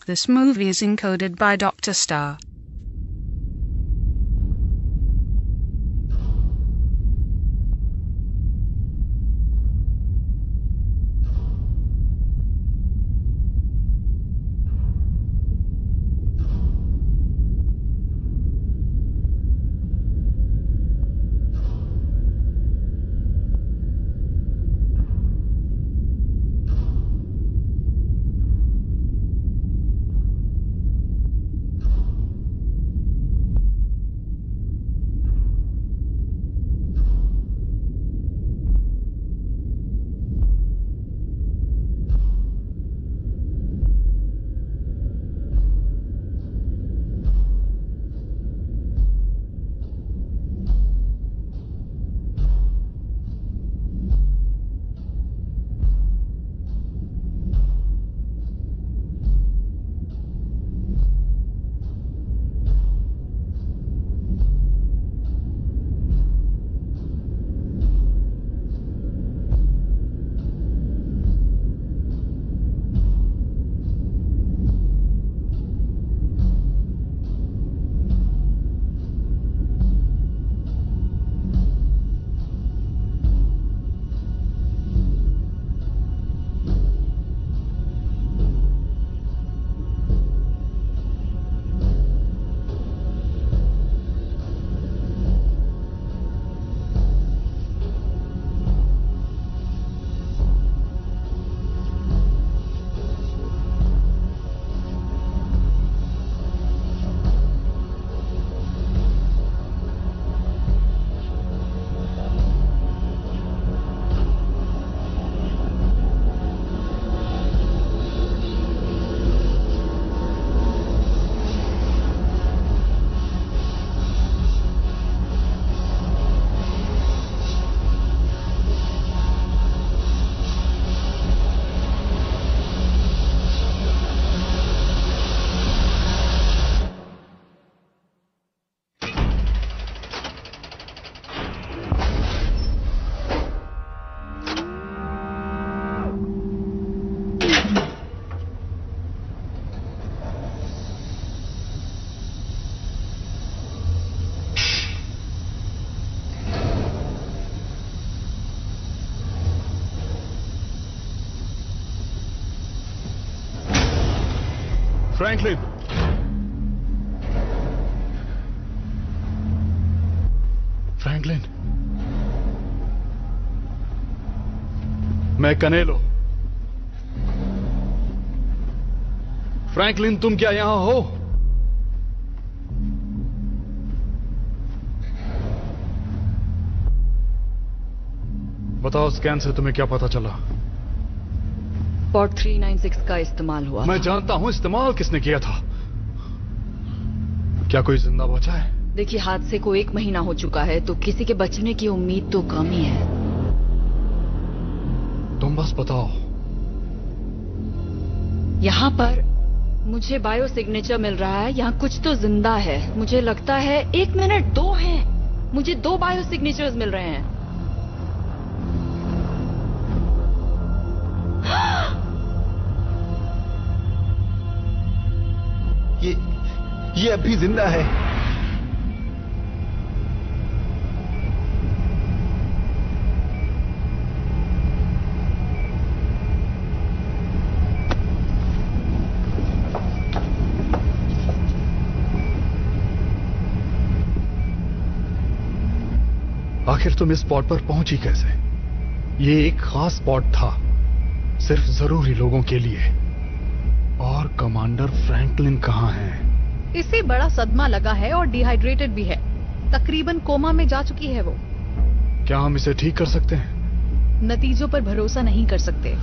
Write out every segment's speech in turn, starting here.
this movie is encoded by Dr. Star. Franklin, Franklin, मैं कनेलो। Franklin, तुम क्या यहां हो? बताओ, स्कैन से तुम्हें क्या पता चला? पॉट 396 का इस्तेमाल हुआ। मैं जानता हूं इस्तेमाल किसने किया था। क्या कोई जिंदा बचा है? देखिए, हादसे को 1 महीना हो चुका है, तो किसी के बचने की उम्मीद तो कम ही है। तुम बस बताओ। यहाँ पर मुझे बायो सिग्नेचर मिल रहा है, यहाँ कुछ तो जिंदा है। मुझे लगता है 1 मिनट 2 हैं। मुझे 2 बायो सिग्नेचर्स मिल रहे हैं। ये अभी जिंदा है। आखिर तुम इस स्पॉट पर पहुंची कैसे? ये एक खास स्पॉट था, सिर्फ जरूरी लोगों के लिए। और कमांडर फ्रैंकलिन कहाँ हैं? इसे बड़ा सदमा लगा है और डिहाइड्रेटेड भी है। तकरीबन कोमा में जा चुकी है वो। क्या हम इसे ठीक कर सकते हैं? नतीजों पर भरोसा नहीं कर सकते।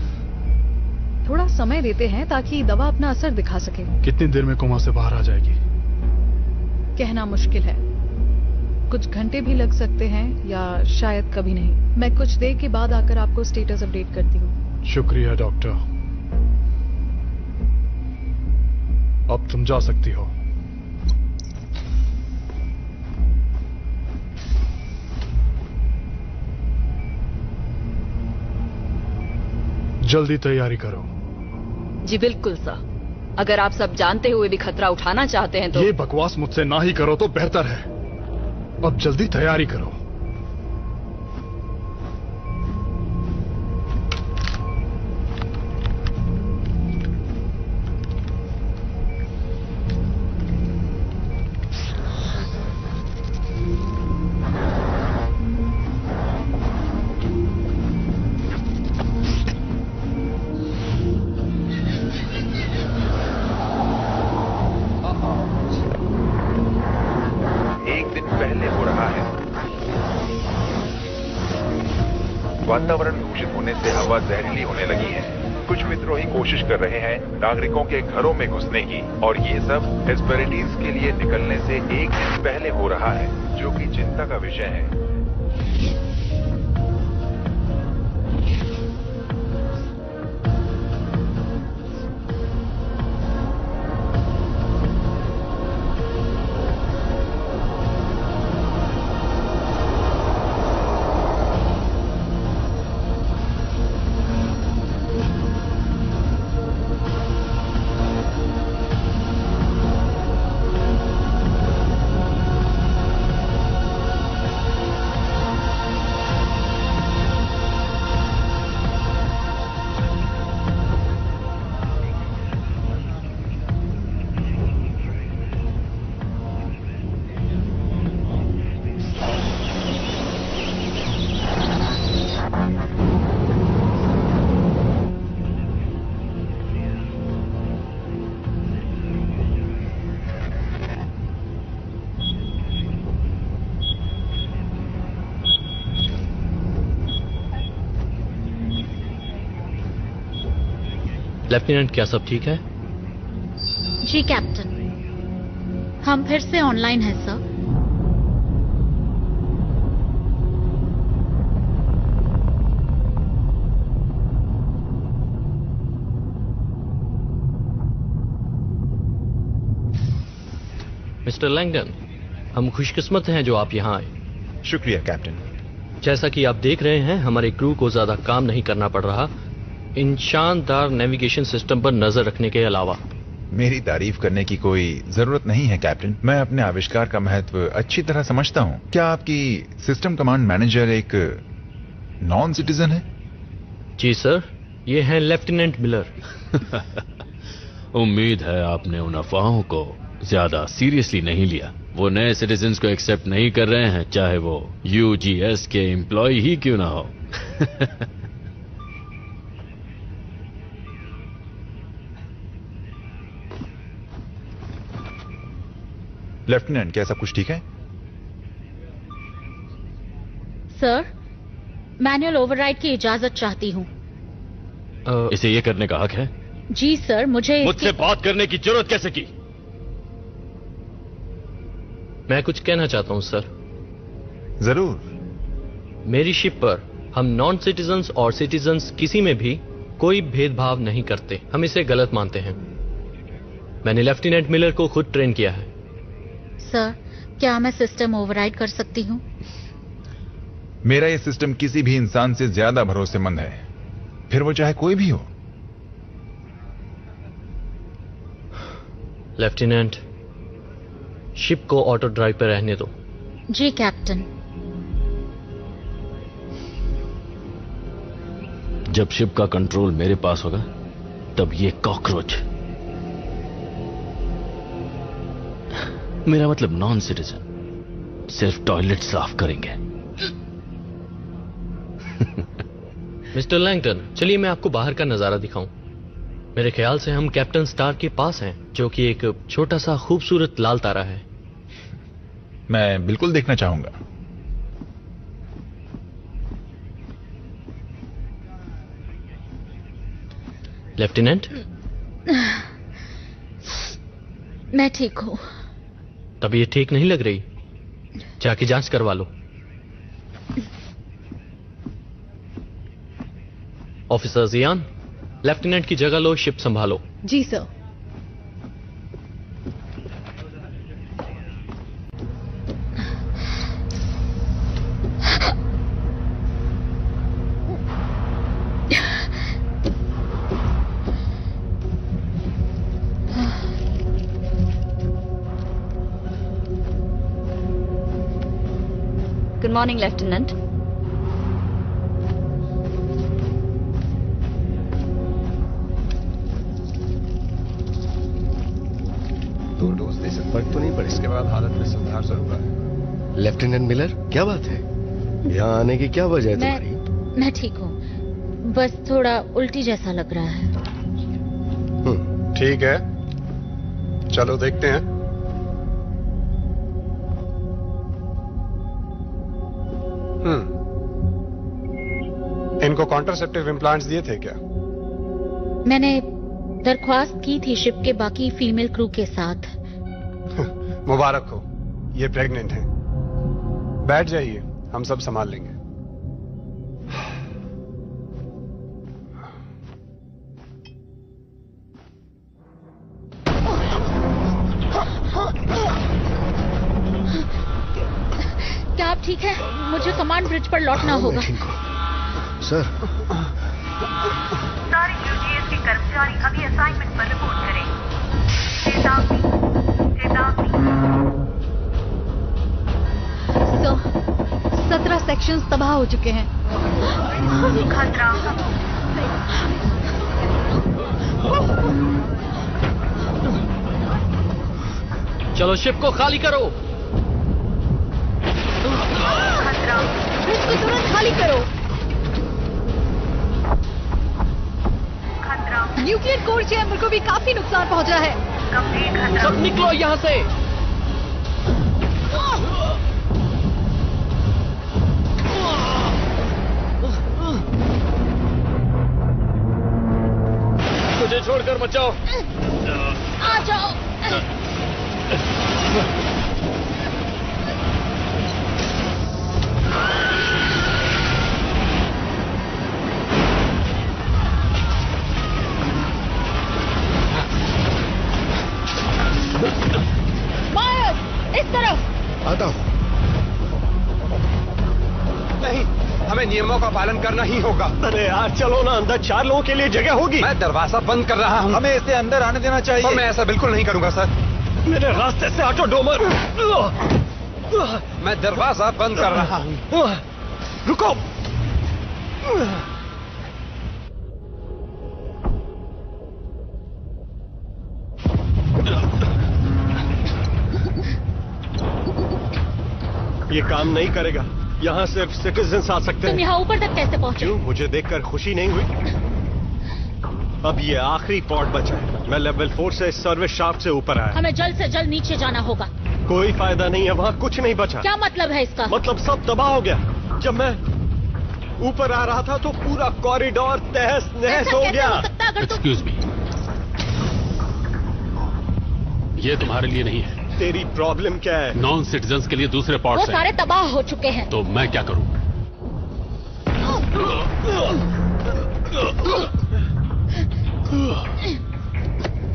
थोड़ा समय देते हैं ताकि दवा अपना असर दिखा सके। कितनी देर में कोमा से बाहर आ जाएगी? कहना मुश्किल है। कुछ घंटे भी लग सकते हैं या शायद कभी नहीं। मैं कुछ देर के बाद आकर आपको स्टेटस अपडेट करती हूँ। शुक्रिया डॉक्टर। अब तुम जा सकती हो। जल्दी तैयारी करो। जी बिल्कुल सर। अगर आप सब जानते हुए भी खतरा उठाना चाहते हैं तो ये बकवास मुझसे ना ही करो तो बेहतर है। अब जल्दी तैयारी करो। वातावरण दूषित होने से हवा जहरीली होने लगी है। कुछ विद्रोही कोशिश कर रहे हैं नागरिकों के घरों में घुसने की, और ये सब हेस्पेरिडीज के लिए निकलने से एक दिन पहले हो रहा है, जो कि चिंता का विषय है। लेफ्टिनेंट, क्या सब ठीक है? जी कैप्टन, हम फिर से ऑनलाइन हैं सर। मिस्टर लैंगडन, हम खुशकिस्मत हैं जो आप यहाँ आए। शुक्रिया कैप्टन। जैसा कि आप देख रहे हैं, हमारे क्रू को ज्यादा काम नहीं करना पड़ रहा इन शानदार नेविगेशन सिस्टम पर नजर रखने के अलावा। मेरी तारीफ करने की कोई जरूरत नहीं है कैप्टन। मैं अपने आविष्कार का महत्व अच्छी तरह समझता हूँ। क्या आपकी सिस्टम कमांड मैनेजर एक नॉन सिटीजन है? जी सर, ये हैं लेफ्टिनेंट मिलर। उम्मीद है आपने उन अफवाहों को ज्यादा सीरियसली नहीं लिया। वो नए सिटीजन्स को एक्सेप्ट नहीं कर रहे हैं, चाहे वो यूजीएस के एम्प्लॉय ही क्यों ना हो। लेफ्टिनेंट, क्या सब कुछ ठीक है? सर, मैनुअल ओवरराइड की इजाजत चाहती हूँ। इसे ये करने का हक है? जी सर, मुझसे बात करने की जरूरत कैसे की? मैं कुछ कहना चाहता हूँ सर। जरूर। मेरी शिप पर हम नॉन सिटीजन्स और सिटीजन्स किसी में भी कोई भेदभाव नहीं करते। हम इसे गलत मानते हैं। मैंने लेफ्टिनेंट मिलर को खुद ट्रेन किया है। सर, क्या मैं सिस्टम ओवरराइड कर सकती हूँ? मेरा ये सिस्टम किसी भी इंसान से ज्यादा भरोसेमंद है, फिर वो चाहे कोई भी हो। लेफ्टिनेंट, शिप को ऑटो ड्राइव पर रहने दो। जी कैप्टन। जब शिप का कंट्रोल मेरे पास होगा, तब ये कॉकरोच, मेरा मतलब नॉन सिटीजन, सिर्फ टॉयलेट साफ करेंगे। मिस्टर लैंगटन, चलिए मैं आपको बाहर का नजारा दिखाऊं। मेरे ख्याल से हम कैप्टन स्टार के पास हैं, जो कि एक छोटा सा खूबसूरत लाल तारा है। मैं बिल्कुल देखना चाहूंगा। लेफ्टिनेंट, मैं ठीक हूं। तब ये ठीक नहीं लग रही, जाके जांच करवा लो। ऑफिसर जियान, लेफ्टिनेंट की जगह लो, शिप संभालो। जी सर। Morning lieutenant. दो डोज दे से फर्क तो नहीं पड़े, इसके बाद हालत में सुधार जरूर आए। लेफ्टिनेंट मिलर, क्या बात है? यहाँ आने की क्या वजह है तुम्हारी? मैं ठीक हूँ, बस थोड़ा उल्टी जैसा लग रहा है। ठीक है, चलो देखते हैं। इनको कॉन्ट्रासेप्टिव इम्प्लांट्स दिए थे क्या? मैंने दरख्वास्त की थी शिप के बाकी फीमेल क्रू के साथ। मुबारक हो, ये प्रेग्नेंट हैं। बैठ जाइए, हम सब संभाल लेंगे। क्या आप ठीक है? मुझे कमांड ब्रिज पर लौटना होगा। सर, सारे यूजीएस के कर्मचारी अभी असाइनमेंट पर रिपोर्ट करें। चेतावनी, चेतावनी। 17 सेक्शंस तबाह हो चुके हैं। खतरा। चलो शिप को खाली करो। खतरा। ब्रिज को तुरंत खाली करो। खतरा। न्यूक्लियर कोर चैम्बर को भी काफी नुकसान पहुंचा है। गंभीर खतरा। सब निकलो यहाँ से। मुझे छोड़कर बचाओ। आ जाओ। मायर्स, इस तरफ। आता हूँ। नहीं, हमें नियमों का पालन करना ही होगा। अरे यार चलो ना, अंदर 4 लोगों के लिए जगह होगी। मैं दरवाजा बंद कर रहा हूँ। हमें इसे अंदर आने देना चाहिए। और मैं ऐसा बिल्कुल नहीं करूंगा सर। मेरे रास्ते से हटो डोमर। मैं दरवाजा बंद कर रहा हूँ। रुको। ये काम नहीं करेगा। यहाँ सिर्फ सिटीजन्स आ सकते तुम हैं। यहाँ ऊपर तक कैसे पहुँचे? क्यों? मुझे देखकर खुशी नहीं हुई? अब ये आखिरी पॉड बचा है। मैं लेवल 4 से सर्विस शाफ्ट से ऊपर आया। हमें जल्द से जल्द नीचे जाना होगा। कोई फायदा नहीं है, वहाँ कुछ नहीं बचा। क्या मतलब है इसका? मतलब सब तबाह हो गया। जब मैं ऊपर आ रहा था तो पूरा कॉरिडोर तहस नहस हो गया। एक्सक्यूज मी, ये तुम्हारे लिए नहीं है। तेरी प्रॉब्लम क्या है? नॉन सिटीजन्स के लिए दूसरे वो पॉट्स सारे तबाह हो चुके हैं। तो मैं क्या करूं?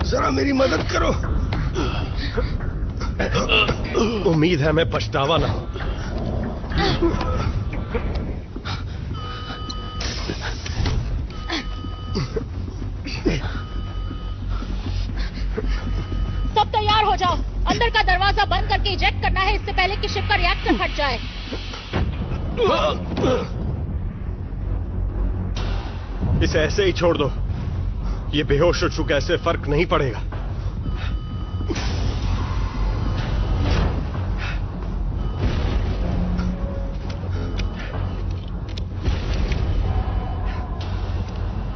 जरा मेरी मदद करो। उम्मीद है मैं पछतावा ना हो। सब तैयार हो जाओ। अंदर का दरवाजा बंद करके इजेक्ट करना है, इससे पहले कि शिप का रिएक्टर फट जाए। इसे ऐसे ही छोड़ दो। ये बेहोश हो चुका, ऐसे फर्क नहीं पड़ेगा।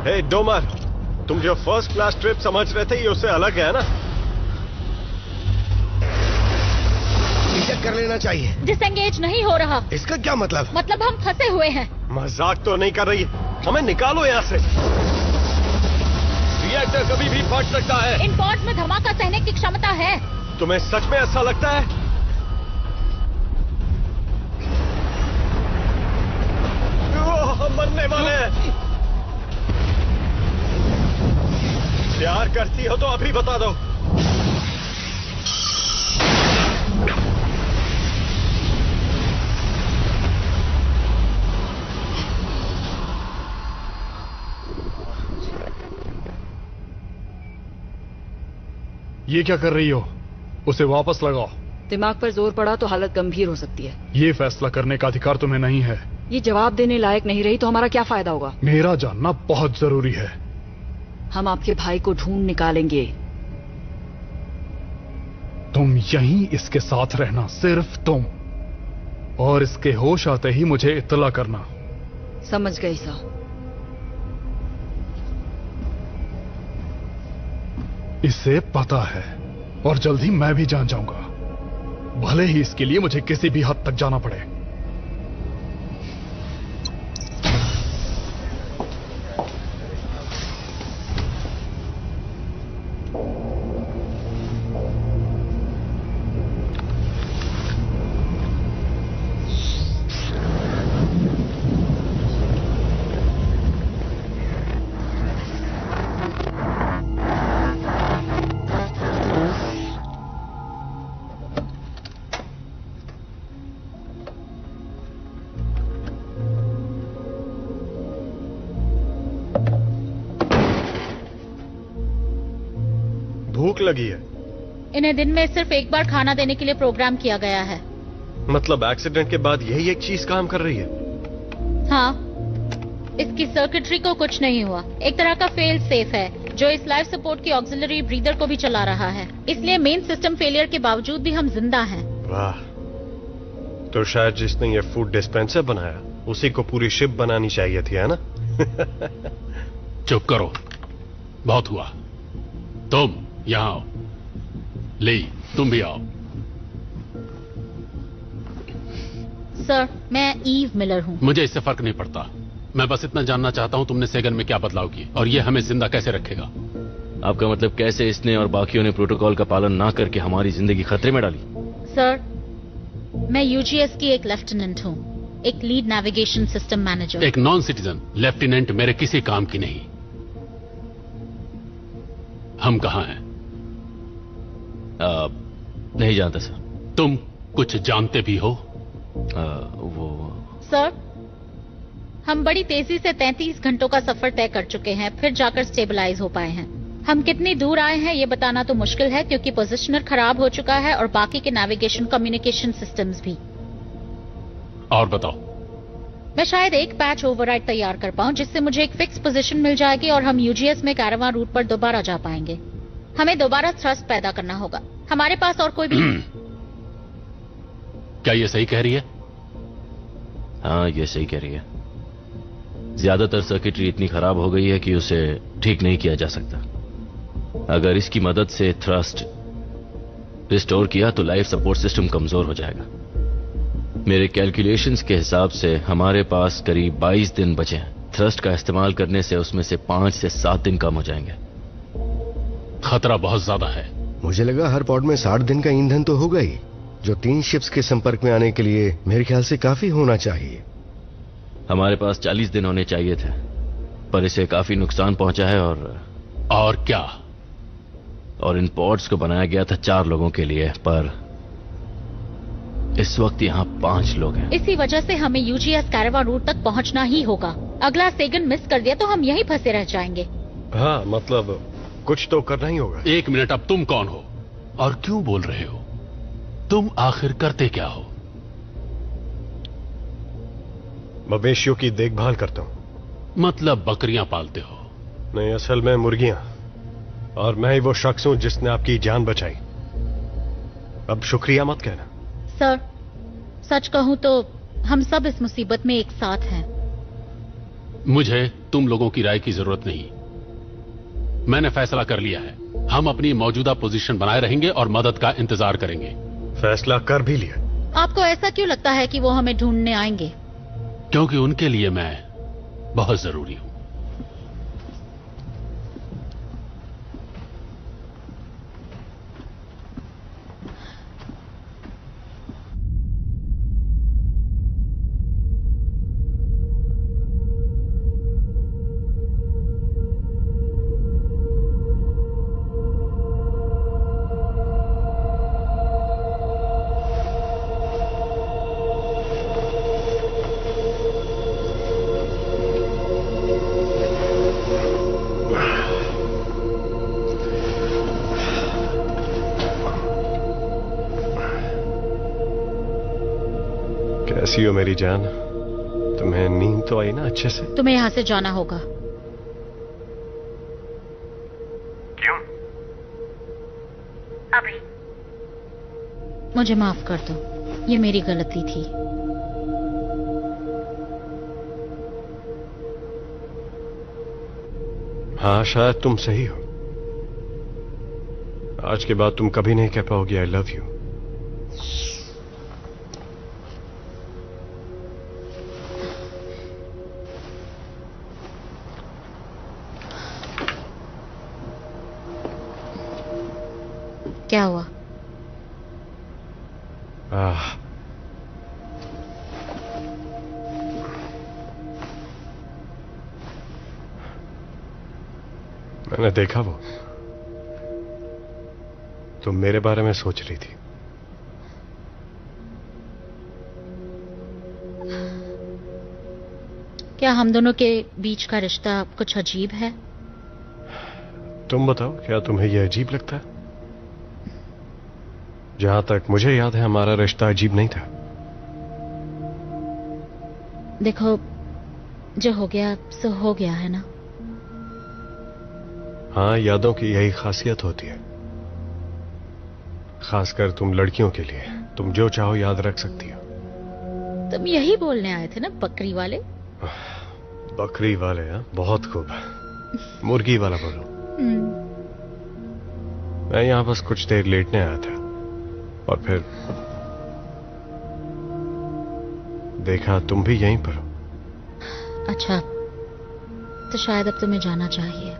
हे डोमर, तुम जो फर्स्ट क्लास ट्रिप समझ रहे थे ये उससे अलग है ना? कर लेना चाहिए। डिसएंगेज नहीं हो रहा। इसका क्या मतलब? मतलब हम फंसे हुए हैं। मजाक तो नहीं कर रही? हमें निकालो यहाँ से। रिएक्टर कभी भी फट सकता है। इन पॉड्स में धमाका सहने की क्षमता है। तुम्हें सच में ऐसा लगता है? हम मरने वाले हैं। प्यार करती हो तो अभी बता दो। ये क्या कर रही हो? उसे वापस लगाओ। दिमाग पर जोर पड़ा तो हालत गंभीर हो सकती है। ये फैसला करने का अधिकार तुम्हें नहीं है। ये जवाब देने लायक नहीं रही तो हमारा क्या फायदा होगा? मेरा जानना बहुत जरूरी है। हम आपके भाई को ढूंढ निकालेंगे। तुम यहीं इसके साथ रहना, सिर्फ तुम, और इसके होश आते ही मुझे इत्तला करना। समझ गई सर। इसे पता है और जल्द ही मैं भी जान जाऊंगा, भले ही इसके लिए मुझे किसी भी हद तक जाना पड़े। भूख लगी है। इन्हें दिन में सिर्फ एक बार खाना देने के लिए प्रोग्राम किया गया है। मतलब एक्सीडेंट के बाद यही एक चीज काम कर रही है? हाँ, इसकी सर्किटरी को कुछ नहीं हुआ। एक तरह का फेल सेफ है जो इस लाइफ सपोर्ट की ऑक्सिलरी ब्रीदर को भी चला रहा है। इसलिए मेन सिस्टम फेलियर के बावजूद भी हम जिंदा हैं। वाह, तो शायद जिसने ये फूड डिस्पेंसर बनाया उसी को पूरी शिप बनानी चाहिए थी, है ना? चुप करो, बहुत हुआ। तुम यहां आओ। ली, तुम भी आओ। सर, मैं ईव मिलर हूँ। मुझे इससे फर्क नहीं पड़ता। मैं बस इतना जानना चाहता हूँ तुमने सेगन में क्या बदलाव किए और ये हमें जिंदा कैसे रखेगा। आपका मतलब कैसे इसने और बाकियों ने प्रोटोकॉल का पालन ना करके हमारी जिंदगी खतरे में डाली? सर, मैं यूजीएस की एक लेफ्टिनेंट हूँ, एक लीड नेविगेशन सिस्टम मैनेजर। एक नॉन सिटीजन लेफ्टिनेंट मेरे किसी काम की नहीं। हम कहाँ हैं? नहीं जानता सर। तुम कुछ जानते भी हो? वो सर, हम बड़ी तेजी से 33 घंटों का सफर तय कर चुके हैं, फिर जाकर स्टेबलाइज हो पाए हैं। हम कितनी दूर आए हैं ये बताना तो मुश्किल है क्योंकि पोजीशनर खराब हो चुका है और बाकी के नेविगेशन कम्युनिकेशन सिस्टम्स भी। और बताओ। मैं शायद एक पैच ओवरराइड तैयार कर पाऊं जिससे मुझे एक फिक्स पोजीशन मिल जाएगी और हम यूजीएस में कैरावान रूट पर दोबारा जा पाएंगे। हमें दोबारा थ्रस्ट पैदा करना होगा। हमारे पास और कोई भी क्या ये सही कह रही है? हाँ, ये सही कह रही है। ज्यादातर सर्किटरी इतनी खराब हो गई है कि उसे ठीक नहीं किया जा सकता। अगर इसकी मदद से थ्रस्ट रिस्टोर किया तो लाइफ सपोर्ट सिस्टम कमजोर हो जाएगा। मेरे कैलकुलेशंस के हिसाब से हमारे पास करीब 22 दिन बचे हैं। थ्रस्ट का इस्तेमाल करने से उसमें से 5 से 7 दिन कम हो जाएंगे। खतरा बहुत ज्यादा है। मुझे लगा हर पॉड में 60 दिन का ईंधन तो होगा ही, जो 3 शिप्स के संपर्क में आने के लिए मेरे ख्याल से काफी होना चाहिए। हमारे पास 40 दिन होने चाहिए थे, पर इसे काफी नुकसान पहुंचा है। और क्या? और इन पॉड्स को बनाया गया था 4 लोगों के लिए, पर इस वक्त यहाँ 5 लोग हैं। इसी वजह से हमें यूजीएस कैरावान रूट तक पहुंचना ही होगा। अगला सेगन मिस कर दिया तो हम यहीं फंसे रह जाएंगे। हाँ, मतलब कुछ तो करना ही होगा। 1 मिनट, अब तुम कौन हो और क्यों बोल रहे हो? तुम आखिर करते क्या हो? मवेशियों की देखभाल करता हूं। मतलब बकरियां पालते हो? नहीं, असल में मुर्गियां। और मैं ही वो शख्स हूं जिसने आपकी जान बचाई। अब शुक्रिया मत कहना। सर, सच कहूं तो हम सब इस मुसीबत में एक साथ हैं। मुझे तुम लोगों की राय की जरूरत नहीं। मैंने फैसला कर लिया है। हम अपनी मौजूदा पोजीशन बनाए रहेंगे और मदद का इंतजार करेंगे। फैसला कर भी लिया। आपको ऐसा क्यों लगता है कि वो हमें ढूंढने आएंगे? क्योंकि उनके लिए मैं बहुत जरूरी हूं। कैसी हो मेरी जान? तुम्हें नींद तो आई ना अच्छे से? तुम्हें यहाँ से जाना होगा। क्यों? अभी मुझे माफ कर दो, ये मेरी गलती थी। हाँ, शायद तुम सही हो। आज के बाद तुम कभी नहीं कह पाओगी आई लव यू। क्या हुआ? मैंने देखा वो तुम मेरे बारे में सोच रही थी। क्या हम दोनों के बीच का रिश्ता कुछ अजीब है? तुम बताओ, क्या तुम्हें यह अजीब लगता है? जहां तक मुझे याद है हमारा रिश्ता अजीब नहीं था। देखो, जो हो गया सो हो गया है ना। हाँ, यादों की यही खासियत होती है, खासकर तुम लड़कियों के लिए। तुम जो चाहो याद रख सकती हो। तुम यही बोलने आए थे ना, बकरी वाले? बकरी वाले? हाँ, बहुत खूब। मुर्गी वाला बोलो। मैं यहां बस कुछ देर लेटने आया था और फिर देखा तुम भी यहीं पर हो। अच्छा, तो शायद अब तुम्हें जाना चाहिए।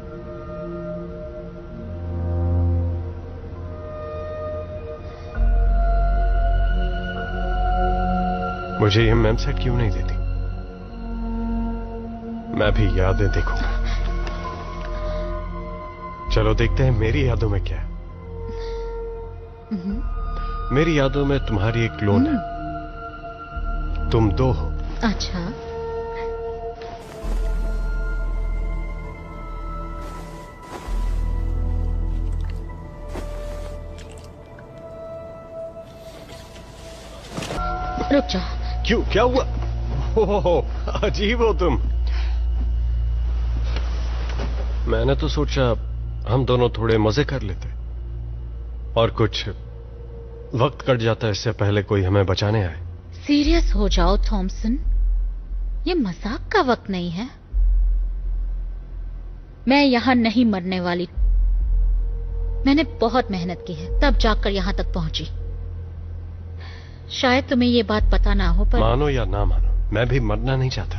मुझे ये मैम सेट क्यों नहीं देती? मैं भी यादें देखूंगा। चलो देखते हैं मेरी यादों में क्या है। मेरी यादों में तुम्हारी एक क्लोन है। तुम दो हो। अच्छा, रुक जा। क्यों, क्या हुआ? ओहो, अजीब हो तुम। मैंने तो सोचा हम दोनों थोड़े मजे कर लेते और कुछ वक्त कट जाता इससे पहले कोई हमें बचाने आए। सीरियस हो जाओ थॉमसन, ये मजाक का वक्त नहीं है। मैं यहां नहीं मरने वाली। मैंने बहुत मेहनत की है, तब जाकर यहां तक पहुंची। शायद तुम्हें ये बात पता ना हो, पर मानो या ना मानो, मैं भी मरना नहीं चाहता।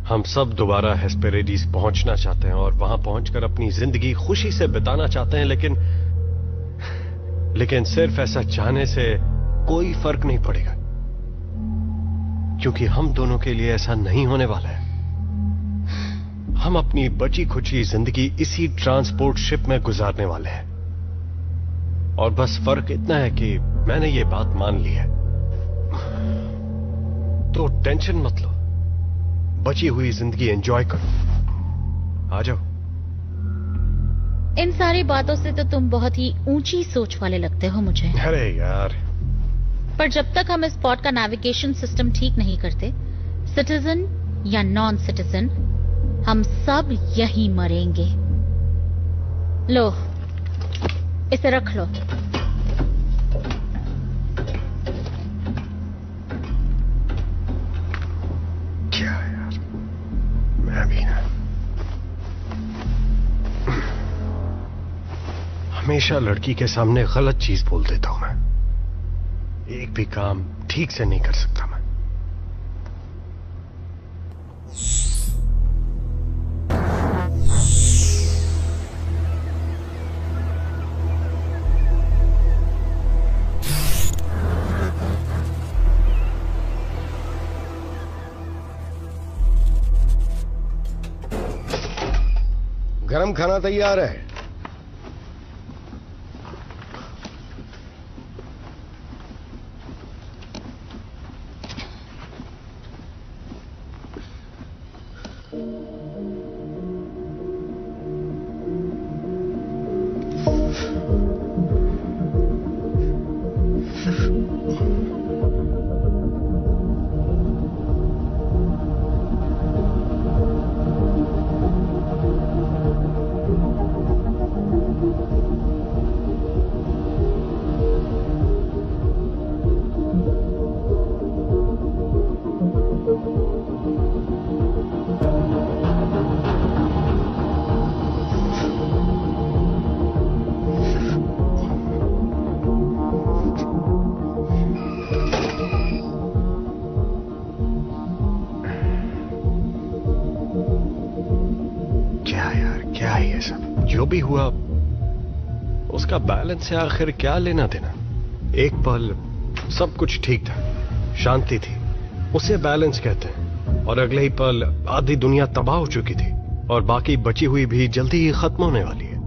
हम सब दोबारा हेस्पेरेडिस पहुंचना चाहते हैं और वहां पहुंचकर अपनी जिंदगी खुशी से बिताना चाहते हैं, लेकिन सिर्फ ऐसा चाहने से कोई फर्क नहीं पड़ेगा, क्योंकि हम दोनों के लिए ऐसा नहीं होने वाला है। हम अपनी बची खुची जिंदगी इसी ट्रांसपोर्ट शिप में गुजारने वाले हैं। और बस फर्क इतना है कि मैंने ये बात मान ली है, तो टेंशन मत लो, बची हुई जिंदगी एंजॉय करो। आ जाओ। इन सारी बातों से तो तुम बहुत ही ऊंची सोच वाले लगते हो मुझे। अरे यार, पर जब तक हम इस स्पॉट का नेविगेशन सिस्टम ठीक नहीं करते, सिटीजन या नॉन सिटीजन, हम सब यहीं मरेंगे। लो, इसे रख लो। क्या यार, मैं भी ना हमेशा लड़की के सामने गलत चीज बोल देता हूं। मैं एक भी काम ठीक से नहीं कर सकता। मैं गरम खाना तैयार है। भी हुआ उसका बैलेंस से आखिर क्या लेना देना। एक पल सब कुछ ठीक था, शांति थी, उसे बैलेंस कहते हैं, और अगले ही पल आधी दुनिया तबाह हो चुकी थी और बाकी बची हुई भी जल्दी ही खत्म होने वाली है।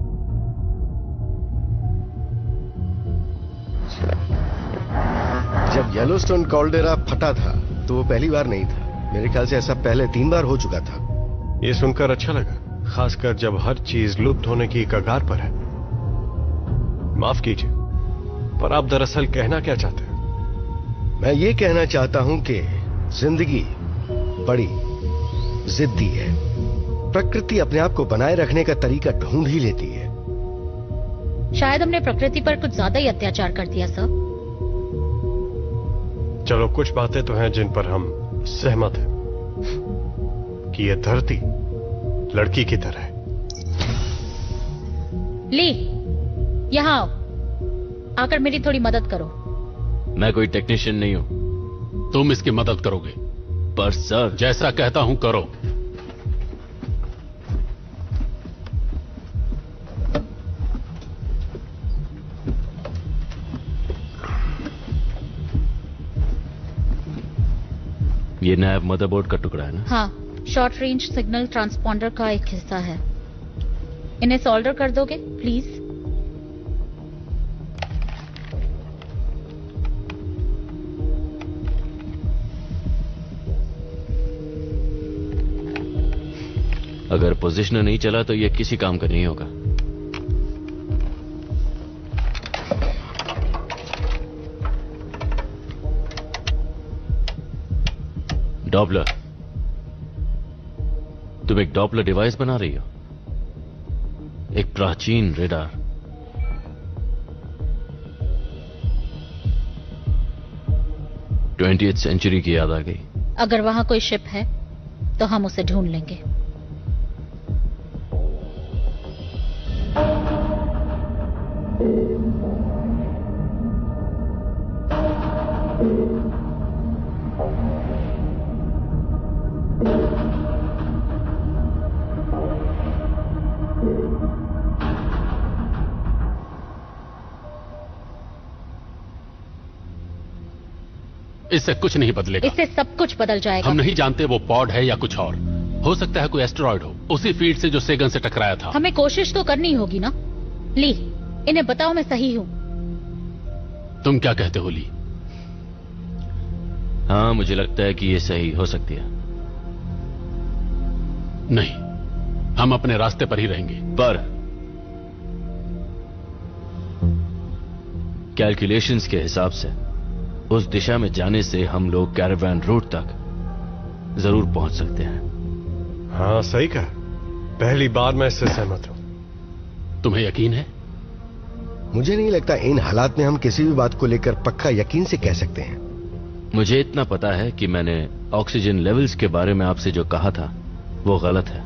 जब येलोस्टोन कॉल्डेरा फटा था तो वो पहली बार नहीं था। मेरे ख्याल से ऐसा पहले 3 बार हो चुका था। ये सुनकर अच्छा लगा, खासकर जब हर चीज लुप्त होने की कगार पर है। माफ कीजिए, पर आप दरअसल कहना क्या चाहते हैं? मैं ये कहना चाहता हूं कि जिंदगी बड़ी जिद्दी है। प्रकृति अपने आप को बनाए रखने का तरीका ढूंढ ही लेती है। शायद हमने प्रकृति पर कुछ ज्यादा ही अत्याचार कर दिया सर। चलो, कुछ बातें तो हैं जिन पर हम सहमत हैं कि यह धरती लड़की की तरह है। ली, यहां आओ, आकर मेरी थोड़ी मदद करो। मैं कोई टेक्नीशियन नहीं हूं। तुम इसकी मदद करोगे? पर सर, जैसा कहता हूं करो। ये नैब मदरबोर्ड का टुकड़ा है ना? हाँ, शॉर्ट रेंज सिग्नल ट्रांसपॉन्डर का एक हिस्सा है। इन्हें सोल्डर कर दोगे प्लीज? अगर पोजिशनर नहीं चला तो ये किसी काम का नहीं होगा। डॉपलर, तुम एक डॉपलर डिवाइस बना रही हो? एक प्राचीन रेडार। ट्वेंटी सेंचुरी की याद आ गई। अगर वहां कोई शिप है तो हम उसे ढूंढ लेंगे। इससे कुछ नहीं बदलेगा। इससे सब कुछ बदल जाएगा। हम नहीं जानते वो पॉड है या कुछ और। हो सकता है कोई एस्टेरॉयड हो, उसी फील्ड से जो सेगन से टकराया था। हमें कोशिश तो करनी होगी ना। ली, इन्हें बताओ मैं सही हूं। तुम क्या कहते हो ली? हाँ, मुझे लगता है कि ये सही हो सकती है। नहीं, हम अपने रास्ते पर ही रहेंगे। पर कैलकुलेशंस के हिसाब से उस दिशा में जाने से हम लोग कैरावान रूट तक जरूर पहुंच सकते हैं। हाँ, सही कहा। पहली बार मैं इससे सहमत हूं। तुम्हें यकीन है? मुझे नहीं लगता इन हालात में हम किसी भी बात को लेकर पक्का यकीन से कह सकते हैं। मुझे इतना पता है कि मैंने ऑक्सीजन लेवल्स के बारे में आपसे जो कहा था वो गलत है।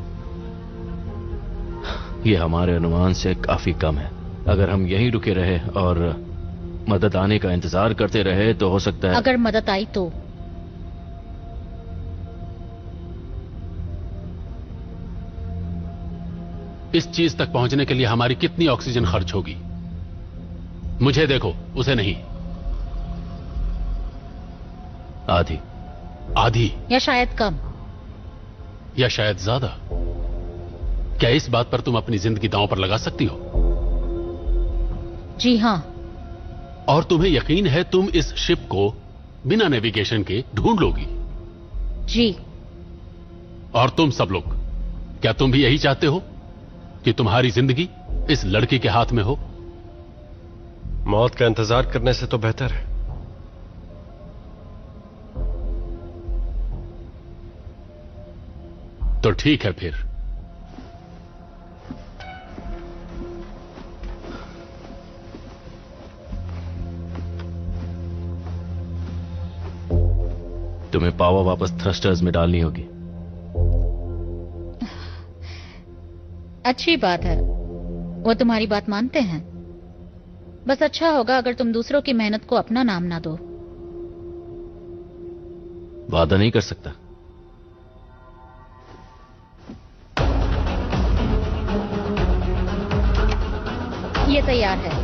ये हमारे अनुमान से काफी कम है। अगर हम यहीं रुके रहे और मदद आने का इंतजार करते रहे तो हो सकता है। अगर मदद आई तो? इस चीज तक पहुंचने के लिए हमारी कितनी ऑक्सीजन खर्च होगी? मुझे देखो, उसे नहीं। आधी। आधी या शायद कम, या शायद ज्यादा। क्या इस बात पर तुम अपनी जिंदगी दांव पर लगा सकती हो? जी हां। और तुम्हें यकीन है तुम इस शिप को बिना नेविगेशन के ढूंढ लोगी? जी। और तुम सब लोग, क्या तुम भी यही चाहते हो कि तुम्हारी जिंदगी इस लड़की के हाथ में हो? मौत का इंतजार करने से तो बेहतर है। तो ठीक है फिर। तुम्हें पावर वापस थ्रस्टर्स में डालनी होगी। अच्छी बात है, वो तुम्हारी बात मानते हैं। बस अच्छा होगा अगर तुम दूसरों की मेहनत को अपना नाम ना दो। वादा नहीं कर सकता। तैयार है।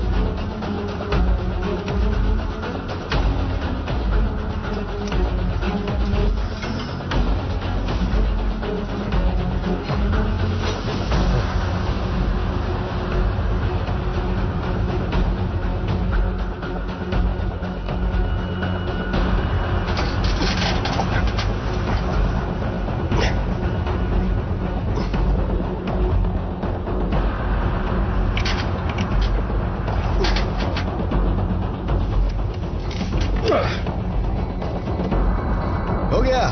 हो गया।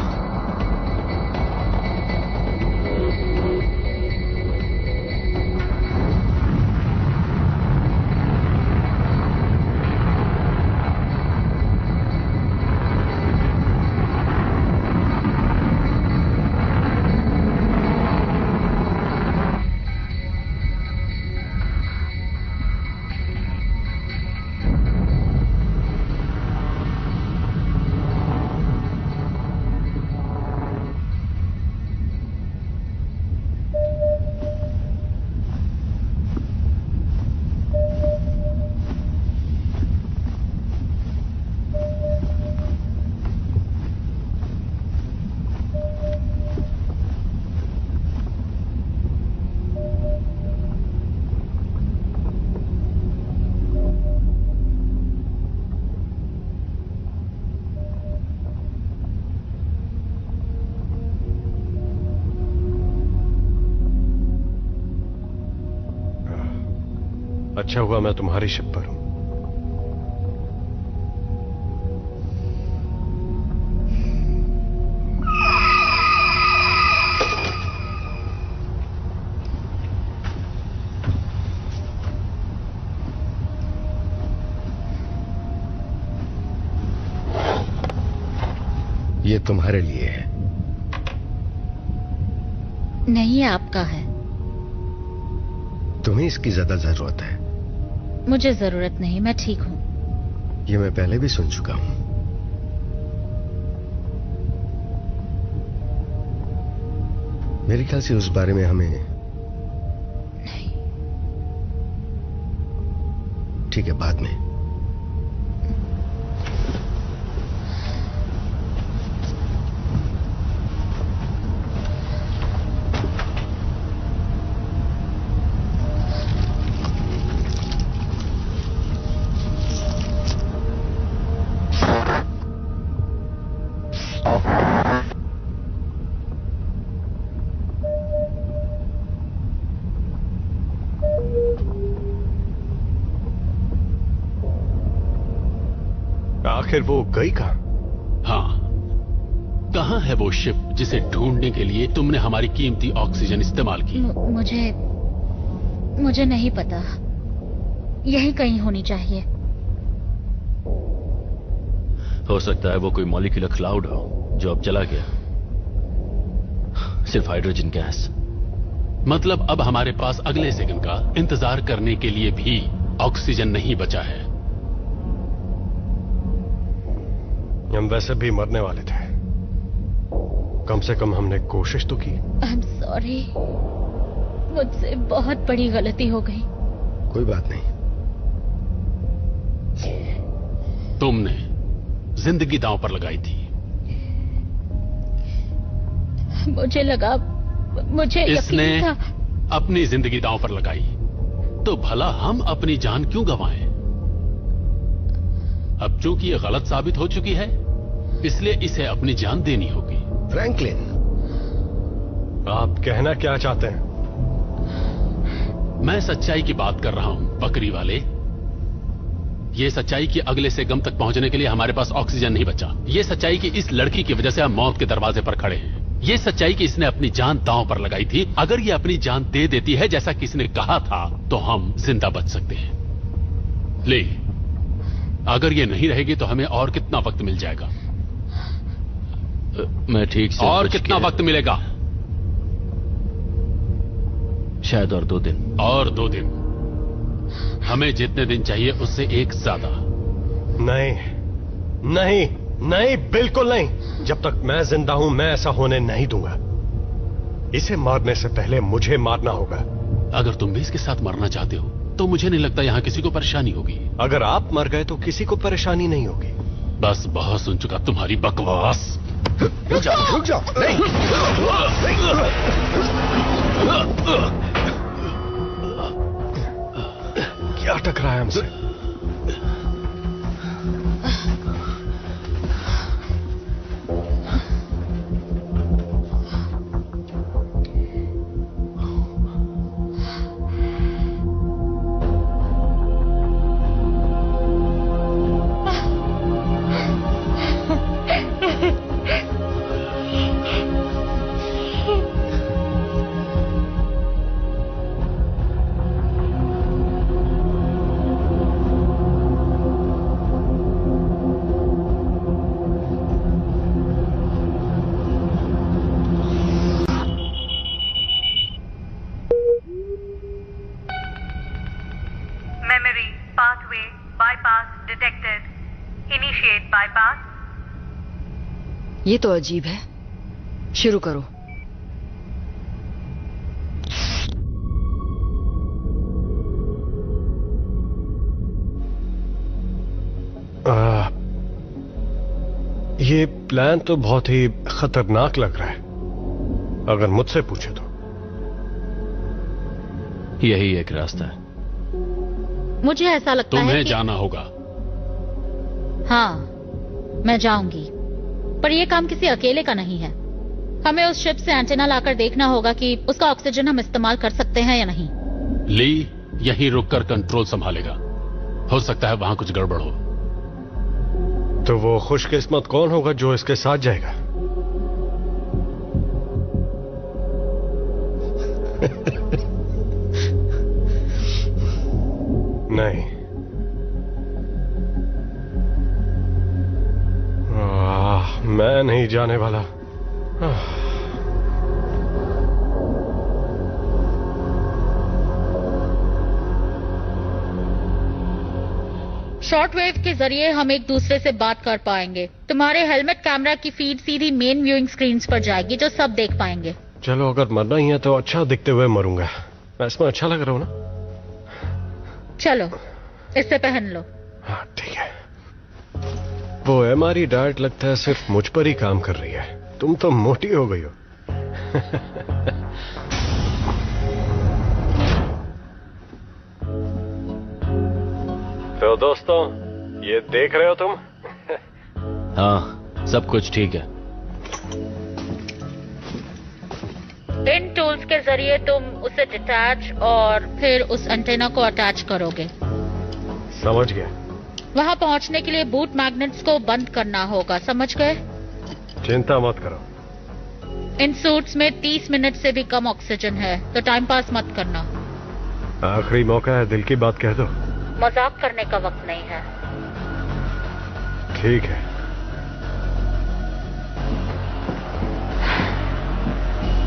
अच्छा हुआ मैं तुम्हारी शिप पर हूं। ये तुम्हारे लिए है। नहीं, आपका है। तुम्हें इसकी ज्यादा जरूरत है। मुझे जरूरत नहीं, मैं ठीक हूं। ये मैं पहले भी सुन चुका हूं। मेरे ख्याल से उस बारे में हमें नहीं। ठीक है, बाद में। आखिर वो गई कहां? हाँ, कहां है वो शिप जिसे ढूंढने के लिए तुमने हमारी कीमती ऑक्सीजन इस्तेमाल की? मुझे नहीं पता। यही कहीं होनी चाहिए। हो सकता है वो कोई मॉलिक्यूलर क्लाउड हो जो अब चला गया। सिर्फ हाइड्रोजन गैस। मतलब अब हमारे पास अगले सेकंड का इंतजार करने के लिए भी ऑक्सीजन नहीं बचा है। हम वैसे भी मरने वाले थे। कम से कम हमने कोशिश तो की। I'm sorry। मुझसे बहुत बड़ी गलती हो गई। कोई बात नहीं। तुमने जिंदगी दांव पर लगाई थी। मुझे लगा, मुझे इसने यकीन था। अपनी जिंदगी दांव पर लगाई तो भला हम अपनी जान क्यों गंवाएं? अब चूंकि ये गलत साबित हो चुकी है, इसलिए इसे अपनी जान देनी होगी। फ्रैंकलिन, आप कहना क्या चाहते हैं? मैं सच्चाई की बात कर रहा हूं, बकरी वाले। ये सच्चाई कि अगले से गम तक पहुंचने के लिए हमारे पास ऑक्सीजन नहीं बचा। ये सच्चाई कि इस लड़की की वजह से हम मौत के दरवाजे पर खड़े हैं। ये सच्चाई कि इसने अपनी जान दांव पर लगाई थी। अगर ये अपनी जान दे देती है जैसा किसी ने कहा था, तो हम जिंदा बच सकते हैं। ले, अगर ये नहीं रहेगी तो हमें और कितना वक्त मिल जाएगा? मैं ठीक से और कितना वक्त मिलेगा? शायद और 2 दिन। और 2 दिन। हमें जितने दिन चाहिए उससे एक ज्यादा। नहीं नहीं नहीं, बिल्कुल नहीं। जब तक मैं जिंदा हूं मैं ऐसा होने नहीं दूंगा। इसे मारने से पहले मुझे मारना होगा। अगर तुम भी इसके साथ मरना चाहते हो तो मुझे नहीं लगता यहाँ किसी को परेशानी होगी। अगर आप मर गए तो किसी को परेशानी नहीं होगी। बस बहुत सुन चुका तुम्हारी बकवास। रुक जाओ, रुक जाओ। क्या टकराया है हमसे? Memory pathway bypass detected. Initiate bypass. ये तो अजीब है। शुरू करो। ये प्लान तो बहुत ही खतरनाक लग रहा है, अगर मुझसे पूछे तो। यही एक रास्ता है। मुझे ऐसा लगता है तुम्हें कि... जाना होगा। हाँ, मैं जाऊंगी, पर यह काम किसी अकेले का नहीं है। हमें उस शिप से एंटेना लाकर देखना होगा कि उसका ऑक्सीजन हम इस्तेमाल कर सकते हैं या नहीं। ली यहीं रुककर कंट्रोल संभालेगा। हो सकता है वहां कुछ गड़बड़ हो। तो वो खुशकिस्मत कौन होगा जो इसके साथ जाएगा? नहीं, मैं नहीं जाने वाला। शॉर्टवेव के जरिए हम एक दूसरे से बात कर पाएंगे। तुम्हारे हेलमेट कैमरा की फीड सीधी मेन व्यूइंग स्क्रीन्स पर जाएगी, जो सब देख पाएंगे। चलो, अगर मरना ही है तो अच्छा दिखते हुए मरूंगा। मैं इसमें अच्छा लग रहा हूं ना? चलो, इससे पहन लो। हाँ ठीक है। वो हमारी डाइट लगता है सिर्फ मुझ पर ही काम कर रही है। तुम तो मोटी हो गई हो। तो दोस्तों, ये देख रहे हो तुम? हाँ, सब कुछ ठीक है। इन टूल्स के जरिए तुम उसे डिटैच और फिर उस एंटेना को अटैच करोगे। समझ गया। वहां पहुंचने के लिए बूट मैग्नेट्स को बंद करना होगा, समझ गए? चिंता मत करो। इन सूट्स में 30 मिनट से भी कम ऑक्सीजन है, तो टाइम पास मत करना। आखिरी मौका है, दिल की बात कह दो। मजाक करने का वक्त नहीं है। ठीक है।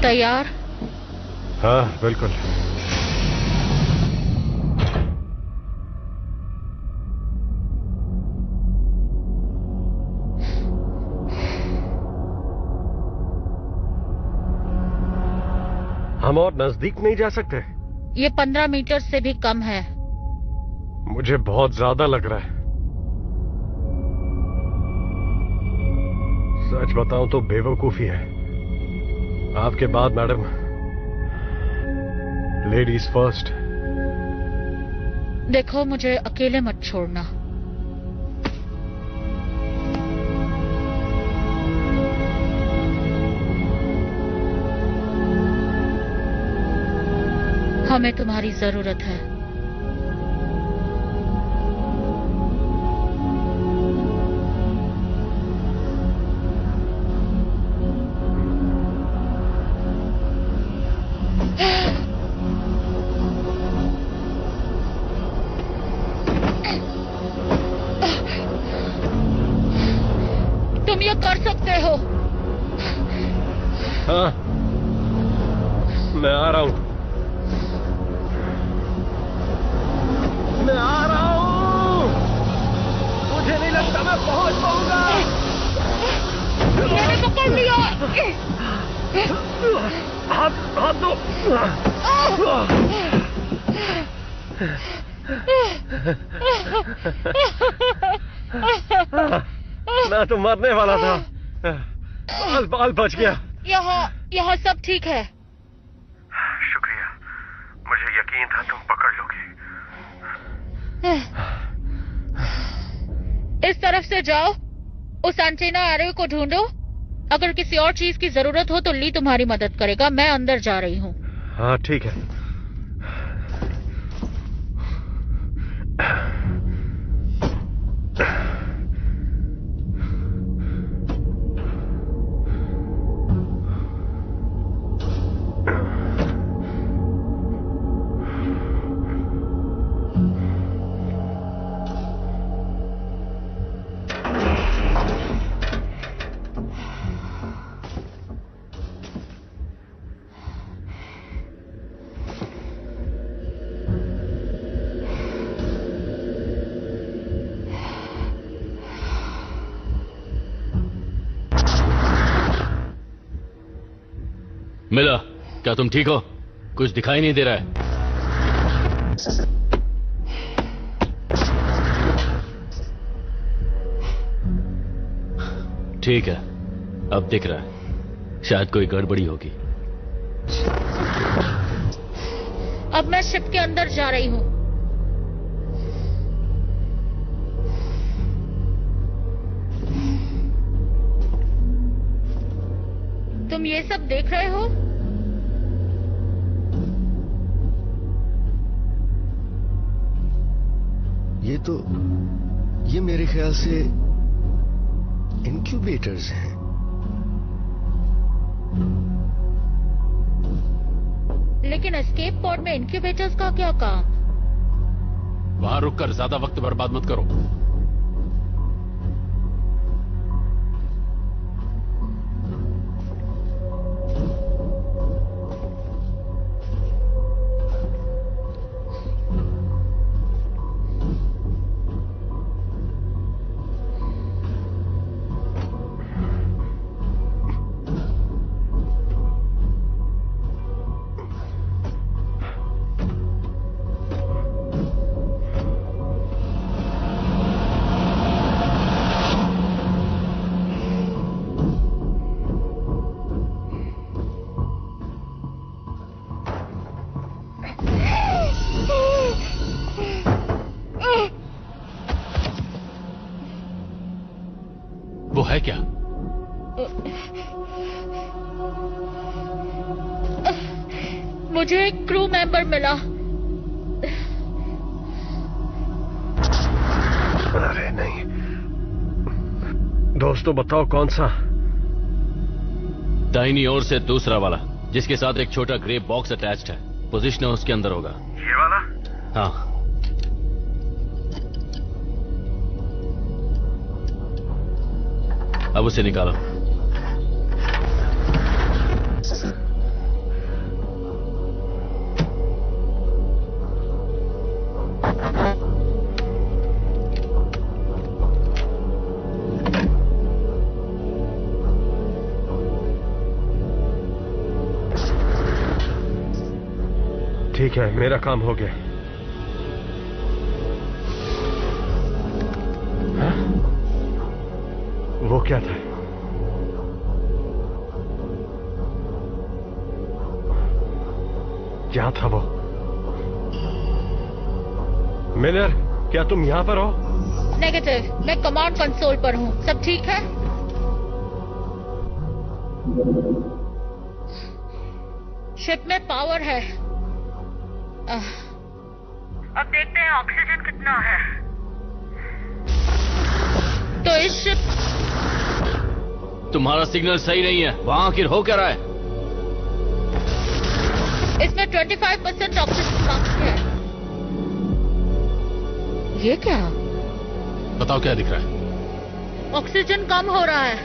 तैयार? हाँ, बिल्कुल। हम और नजदीक नहीं जा सकते? ये 15 मीटर से भी कम है। मुझे बहुत ज्यादा लग रहा है। सच बताऊं तो बेवकूफी है। आपके बाद मैडम। Ladies first. देखो, मुझे अकेले मत छोड़ना। हमें तुम्हारी जरूरत है। तुम ये कर सकते हो। हाँ, मैं आ रहा हूं। मैं आ रहा हूं। मुझे नहीं लगता मैं पहुंच पाऊंगा। मैंने पकड़ लिया। हाथ दो। मैं तो मरने वाला था। बाल बच गया। यहाँ सब ठीक है। शुक्रिया, मुझे यकीन था तुम पकड़ लोगे। इस तरफ से जाओ, उस एंटेना एरे को ढूंढो। अगर किसी और चीज की जरूरत हो तो ली तुम्हारी मदद करेगा। मैं अंदर जा रही हूँ। हाँ ठीक है। मिला, क्या तुम ठीक हो? कुछ दिखाई नहीं दे रहा है। ठीक है, अब दिख रहा है। शायद कोई गड़बड़ी होगी। अब मैं शिप के अंदर जा रही हूँ। तुम ये सब देख रहे हो? ये मेरे ख्याल से इनक्यूबेटर्स हैं। लेकिन एस्केप पॉड में इनक्यूबेटर्स का क्या काम? वहां रुककर ज्यादा वक्त बर्बाद मत करो। वो है क्या? मुझे एक क्रू मेंबर मिला। अरे नहीं। दोस्तों बताओ कौन सा? दाहिनी ओर से दूसरा वाला, जिसके साथ एक छोटा ग्रे बॉक्स अटैच्ड है। पोजीशन उसके अंदर होगा। ये वाला? हाँ। अब उसे निकालो। ठीक है, मेरा काम हो गया। हाँ? वो क्या था? क्या था वो? मिलर, क्या तुम यहां पर हो? नेगेटिव, मैं कमांड कंसोल पर हूँ। सब ठीक है? शिप में पावर है। अब देखते हैं ऑक्सीजन कितना है। तो इस शिप तुम्हारा सिग्नल सही नहीं है। वहां आखिर हो क्या रहा है? इसमें 25% ऑक्सीजन कम है। ये क्या? बताओ क्या दिख रहा है? ऑक्सीजन कम हो रहा है।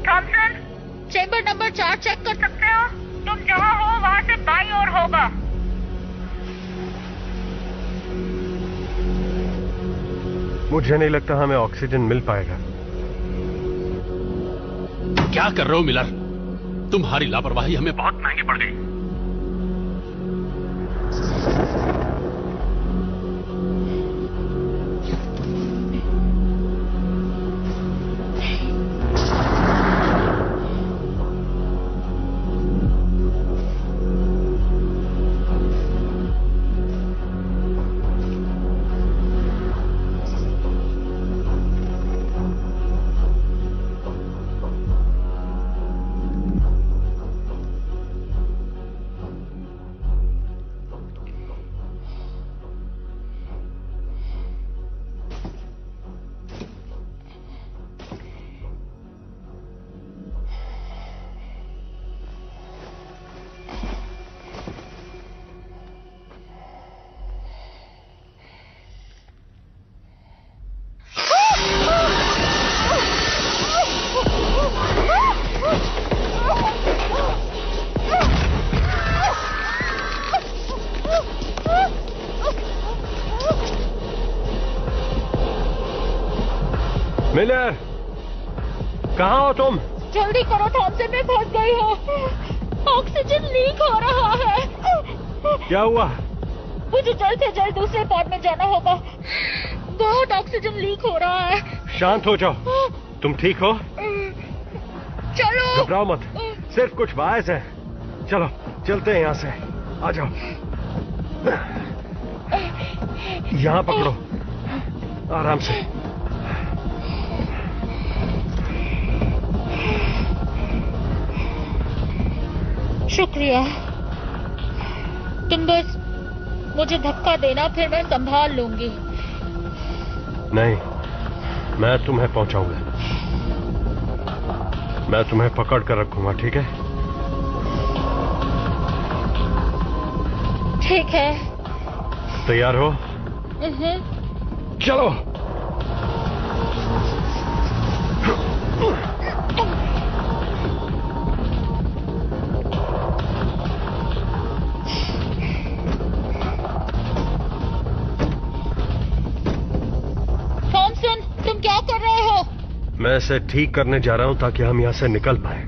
थॉमसन, चेंबर नंबर 4 चेक कर सकते हो? तुम जहाँ हो वहाँ से बाईं ओर होगा। मुझे नहीं लगता हमें ऑक्सीजन मिल पाएगा। क्या कर रहे हो मिलर? तुम्हारी लापरवाही हमें बहुत महंगी पड़ गई। मिलर, कहाँ हो तुम? जल्दी करो थॉमसन, मैं फंस गई हूँ। ऑक्सीजन लीक हो रहा है। क्या हुआ? मुझे जल्द से जल्द दूसरे पॉड में जाना होगा। बहुत ऑक्सीजन लीक हो रहा है। शांत हो जाओ। तुम ठीक हो? चलो। घबराओ मत, सिर्फ कुछ वायर्स हैं। चलो चलते हैं यहाँ से। आ जाओ, यहाँ पकड़ो, आराम से। शुक्रिया। तुम बस मुझे धक्का देना, फिर मैं संभाल लूंगी। नहीं, मैं तुम्हें पहुंचाऊंगा। मैं तुम्हें पकड़ कर रखूंगा, ठीक है? ठीक है। तैयार हो? चलो। थॉमसन, तुम क्या कर रहे हो? मैं इसे ठीक करने जा रहा हूं ताकि हम यहां से निकल पाए।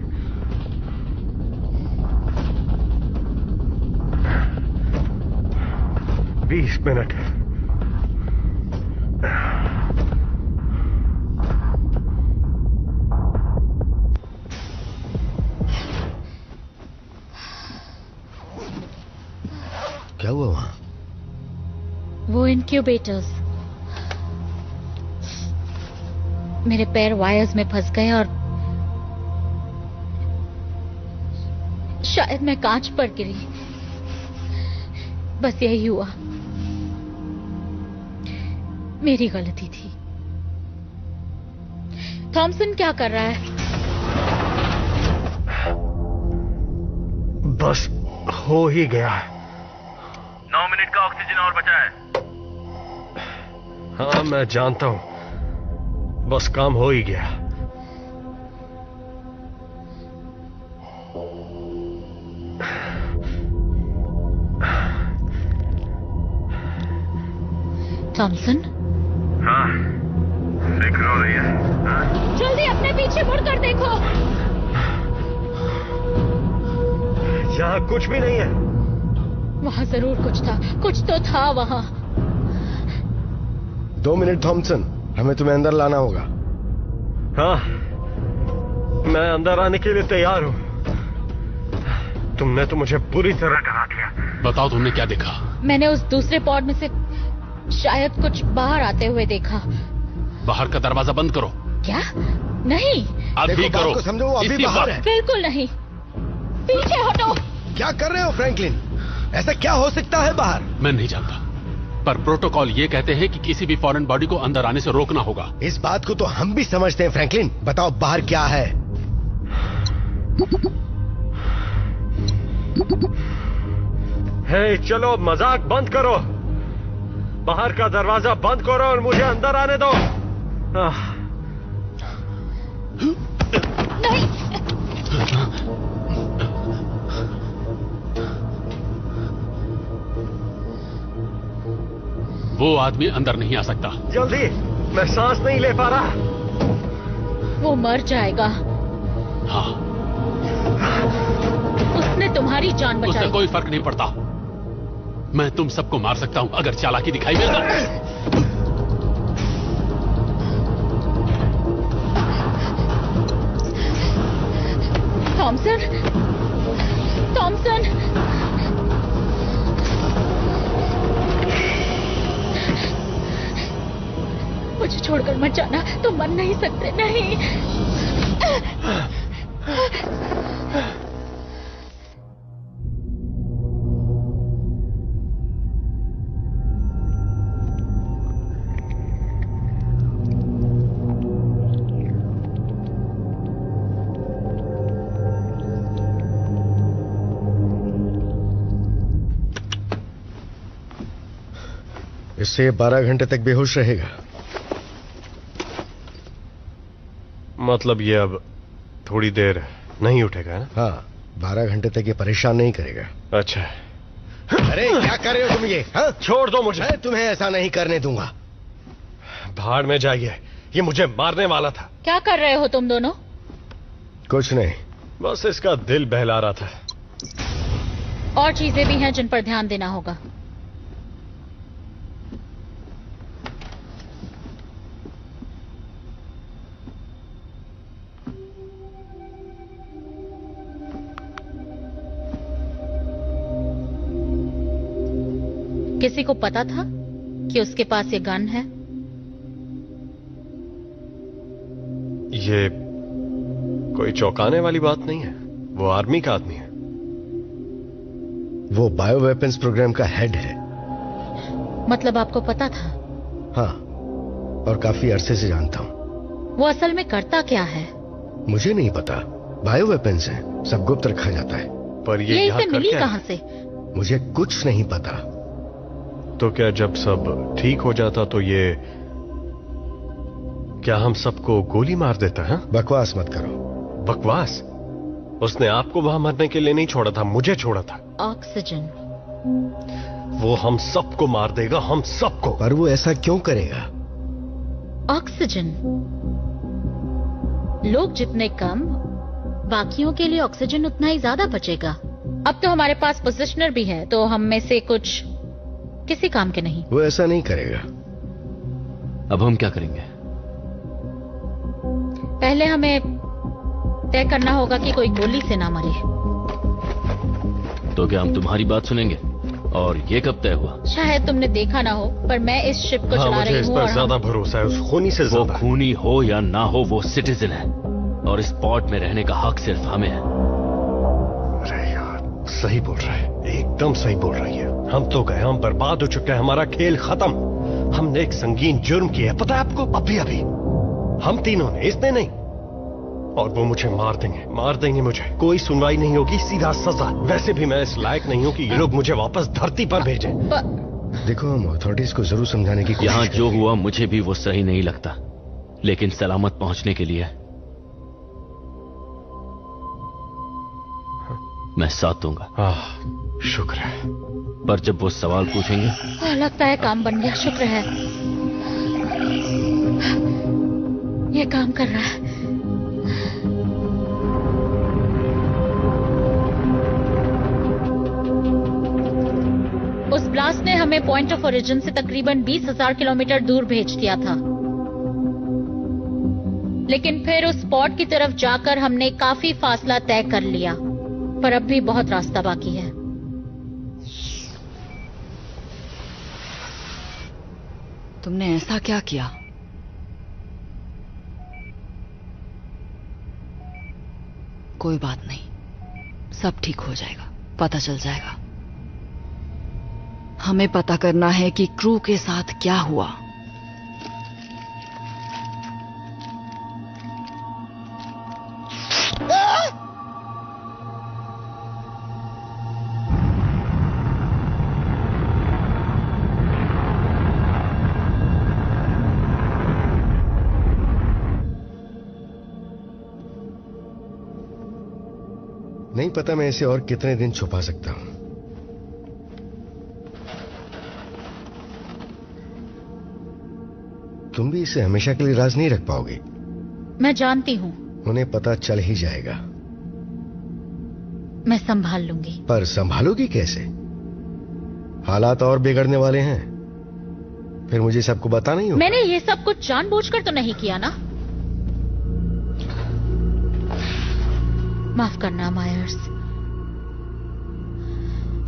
बीस मिनट। क्या हुआ वहां? वो इनक्यूबेटर्स। मेरे पैर वायर्स में फंस गए और शायद मैं कांच पर गिरी। बस यही हुआ। मेरी गलती थी। थॉमसन क्या कर रहा है? बस हो ही गया। 9 मिनट का ऑक्सीजन और बचा है। हाँ मैं जानता हूं, बस काम हो ही गया। थॉमसन? हाँ, फिक्र हो रही है। हाँ? जल्दी अपने पीछे मुड़कर देखो। यहाँ कुछ भी नहीं है। वहां जरूर कुछ था, कुछ तो था वहां। 2 मिनट थॉमसन, हमें तुम्हें अंदर लाना होगा। हाँ, मैं अंदर आने के लिए तैयार हूं। तुमने तो मुझे बुरी तरह डरा दिया। बताओ तुमने क्या देखा? मैंने उस दूसरे पॉड में से शायद कुछ बाहर आते हुए देखा। बाहर का दरवाजा बंद करो। क्या? नहीं। अभी करो। समझो वो अभी बाहर है। बिल्कुल नहीं। पीछे हटो। क्या कर रहे हो फ्रैंकलिन? ऐसा क्या हो सकता है बाहर? मैं नहीं जानता, पर प्रोटोकॉल ये कहते हैं कि किसी भी फॉरेन बॉडी को अंदर आने से रोकना होगा। इस बात को तो हम भी समझते हैं फ्रैंकलिन। बताओ बाहर क्या है? हे, चलो मजाक बंद करो। बाहर का दरवाजा बंद करो और मुझे अंदर आने दो। नहीं। वो आदमी अंदर नहीं आ सकता। जल्दी, मैं सांस नहीं ले पा रहा। वो मर जाएगा। हाँ, उसने तुम्हारी जान बचाई। उससे कोई फर्क नहीं पड़ता। मैं तुम सबको मार सकता हूं अगर चालाकी दिखाई दे। थॉमसन, थॉमसन, मुझे छोड़कर मत जाना। तुम मर नहीं सकते। नहीं। इससे 12 घंटे तक बेहोश रहेगा। मतलब ये अब थोड़ी देर नहीं उठेगा ना? हाँ, 12 घंटे तक ये परेशान नहीं करेगा। अच्छा। अरे क्या कर रहे हो तुम ये? हाँ? छोड़ दो मुझे। मैं तुम्हें ऐसा नहीं करने दूंगा। भाड़ में जाइए, ये मुझे मारने वाला था। क्या कर रहे हो तुम दोनों? कुछ नहीं, बस इसका दिल बहला रहा था। और चीजें भी हैं जिन पर ध्यान देना होगा। किसी को पता था कि उसके पास ये गन है? ये कोई चौंकाने वाली बात नहीं है। वो आर्मी का आदमी है। वो बायो वेपन्स प्रोग्राम का हेड है। मतलब आपको पता था? हाँ, और काफी अरसे से जानता हूं। वो असल में करता क्या है? मुझे नहीं पता। बायो वेपन्स है, सब गुप्त रखा जाता है। पर ये इसे मिली कहां से? मुझे कुछ नहीं पता। तो क्या जब सब ठीक हो जाता तो ये क्या हम सबको गोली मार देता है? बकवास मत करो। बकवास? उसने आपको वहां मरने के लिए नहीं छोड़ा था, मुझे छोड़ा था। ऑक्सीजन। वो हम सबको मार देगा, हम सबको। पर वो ऐसा क्यों करेगा? ऑक्सीजन। लोग जितने कम, बाकियों के लिए ऑक्सीजन उतना ही ज्यादा बचेगा। अब तो हमारे पास पोजिशनर भी है, तो हम में से कुछ किसी काम के नहीं। वो ऐसा नहीं करेगा। अब हम क्या करेंगे? पहले हमें तय करना होगा कि कोई गोली से ना मरे। तो क्या हम तुम्हारी बात सुनेंगे? और ये कब तय हुआ? शायद तुमने देखा ना हो, पर मैं इस शिप को चला रही हूँ। मुझे इस पर ज्यादा भरोसा है, उस खूनी से ज्यादा। वो खूनी हो या ना हो, वो सिटीजन है और इस पोर्ट में रहने का हक सिर्फ हमें है। अरे यार, सही बोल रहा है, एकदम सही बोल रही है। हम तो गए, हम बर्बाद हो चुके हैं, हमारा खेल खत्म। हमने एक संगीन जुर्म किया है, पता है आपको? अभी अभी हम तीनों ने, इसने नहीं। और वो मुझे मार देंगे मुझे। कोई सुनवाई नहीं होगी, सीधा सजा। वैसे भी मैं इस लायक नहीं हूं कि ये लोग मुझे वापस धरती पर भेजें। देखो, हम अथॉरिटीज को जरूर समझाने की कोशिश यहाँ जो हुआ मुझे भी वो सही नहीं लगता, लेकिन सलामत पहुंचने के लिए मैं साथ दूंगा। शुक्र है। पर जब वो सवाल पूछेंगे। लगता है काम बन गया। शुक्र है, ये काम कर रहा है। उस ब्लास्ट ने हमें पॉइंट ऑफ ओरिजिन से तकरीबन 20,000 किलोमीटर दूर भेज दिया था, लेकिन फिर उस स्पॉट की तरफ जाकर हमने काफी फासला तय कर लिया, पर अब भी बहुत रास्ता बाकी है। तुमने ऐसा क्या किया? कोई बात नहीं, सब ठीक हो जाएगा, पता चल जाएगा। हमें पता करना है कि क्रू के साथ क्या हुआ। नहीं पता मैं इसे और कितने दिन छुपा सकता हूं। तुम भी इसे हमेशा के लिए राज नहीं रख पाओगी। मैं जानती हूं। उन्हें पता चल ही जाएगा। मैं संभाल लूंगी। पर संभालोगी कैसे? हालात और बिगड़ने वाले हैं, फिर मुझे सबको बताना ही होगा। मैंने ये सब कुछ जानबूझकर तो नहीं किया ना। माफ करना मायर्स,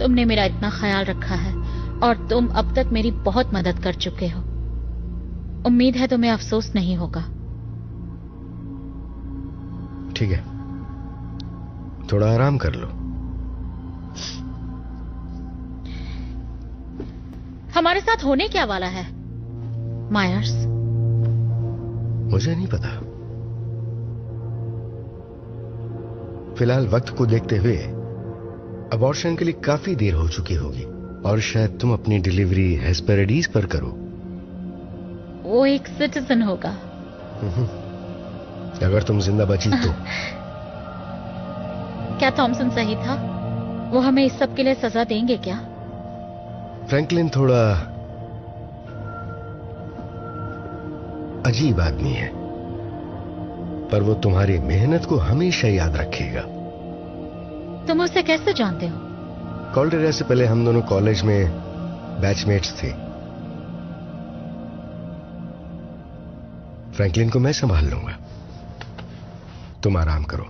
तुमने मेरा इतना ख्याल रखा है और तुम अब तक मेरी बहुत मदद कर चुके हो। उम्मीद है तुम्हें अफसोस नहीं होगा। ठीक है, थोड़ा आराम कर लो। हमारे साथ होने क्या वाला है मायर्स? मुझे नहीं पता। फिलहाल वक्त को देखते हुए अबॉर्शन के लिए काफी देर हो चुकी होगी और शायद तुम अपनी डिलीवरी हेस्पेरिडीज पर करो। वो एक सिटीजन होगा। अगर तुम जिंदा बची तो। क्या थॉमसन सही था? वो हमें इस सब के लिए सजा देंगे क्या? फ्रैंकलिन थोड़ा अजीब आदमी है, पर वो तुम्हारी मेहनत को हमेशा याद रखेगा। तुम उसे कैसे जानते हो? कॉल्डेरा से पहले हम दोनों कॉलेज में बैचमेट्स थे। फ्रैंकलिन को मैं संभाल लूंगा, तुम आराम करो।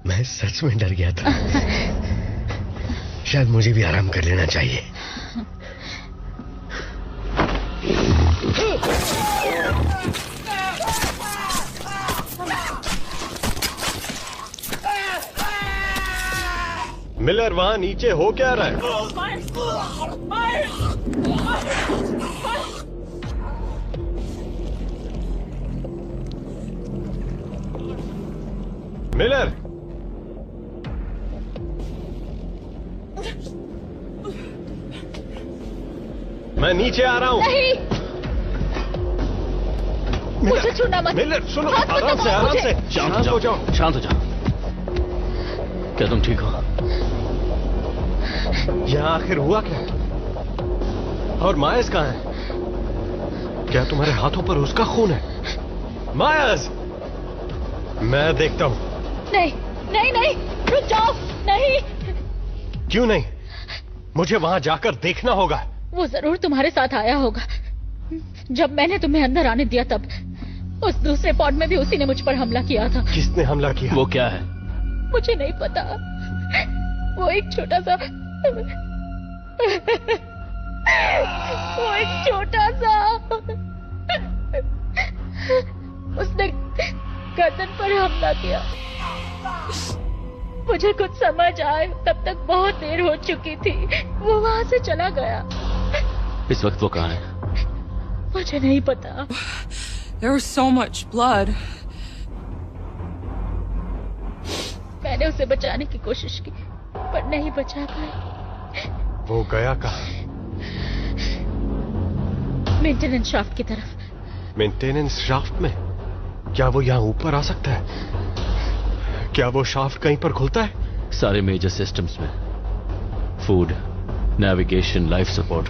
मैं सच में डर गया था। शायद मुझे भी आराम कर लेना चाहिए। मिलर, वहां नीचे हो क्या रहा है? मिलर, मैं नीचे आ रहा हूं। नहीं, मुझे छूना मत। मिलर सुनो, आराम से शांत हो जाओ, शांत हो जाओ। क्या तुम ठीक हो? यहाँ आखिर हुआ क्या? और मायस कहाँ है? क्या तुम्हारे हाथों पर उसका खून है? मायस, मैं देखता हूं। नहीं नहीं नहीं, रुक जाओ। नहीं। क्यों नहीं? मुझे वहां जाकर देखना होगा। वो जरूर तुम्हारे साथ आया होगा। जब मैंने तुम्हें अंदर आने दिया तब उस दूसरे पॉड में भी उसी ने मुझ पर हमला किया था। किसने हमला किया? वो क्या है? मुझे नहीं पता। वो एक छोटा सा उसने गर्दन पर हमला किया। मुझे कुछ समझ आए तब तक बहुत देर हो चुकी थी। वो वहां से चला गया। इस वक्त वो कहाँ है? मुझे नहीं पता। There was so much blood. मैंने उसे बचाने की कोशिश की पर नहीं बचा पाई। वो गया कहाँ? मेंटेनेंस शाफ्ट की तरफ। मेंटेनेंस शाफ्ट में? क्या वो यहाँ ऊपर आ सकता है? क्या वो शाफ्ट कहीं पर खुलता है? सारे मेजर सिस्टम्स में, फूड, नेविगेशन, लाइफ सपोर्ट,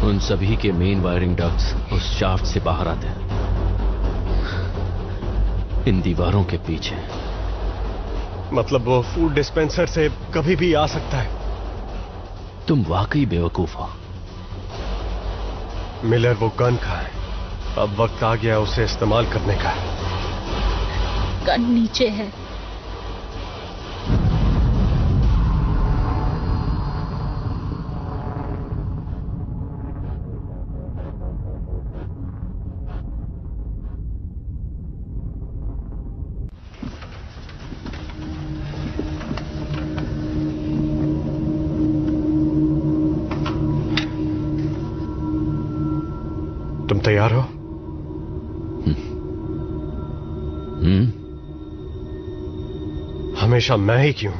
उन सभी के मेन वायरिंग डक्ट्स उस शाफ्ट से बाहर आते हैं, इन दीवारों के पीछे। मतलब वो फूड डिस्पेंसर से कभी भी आ सकता है? तुम वाकई बेवकूफ हो। मिलर, वो गन कहाँ है? अब वक्त आ गया उसे इस्तेमाल करने का। गन नीचे है। तुम तैयार हो? हमेशा मैं ही क्यों?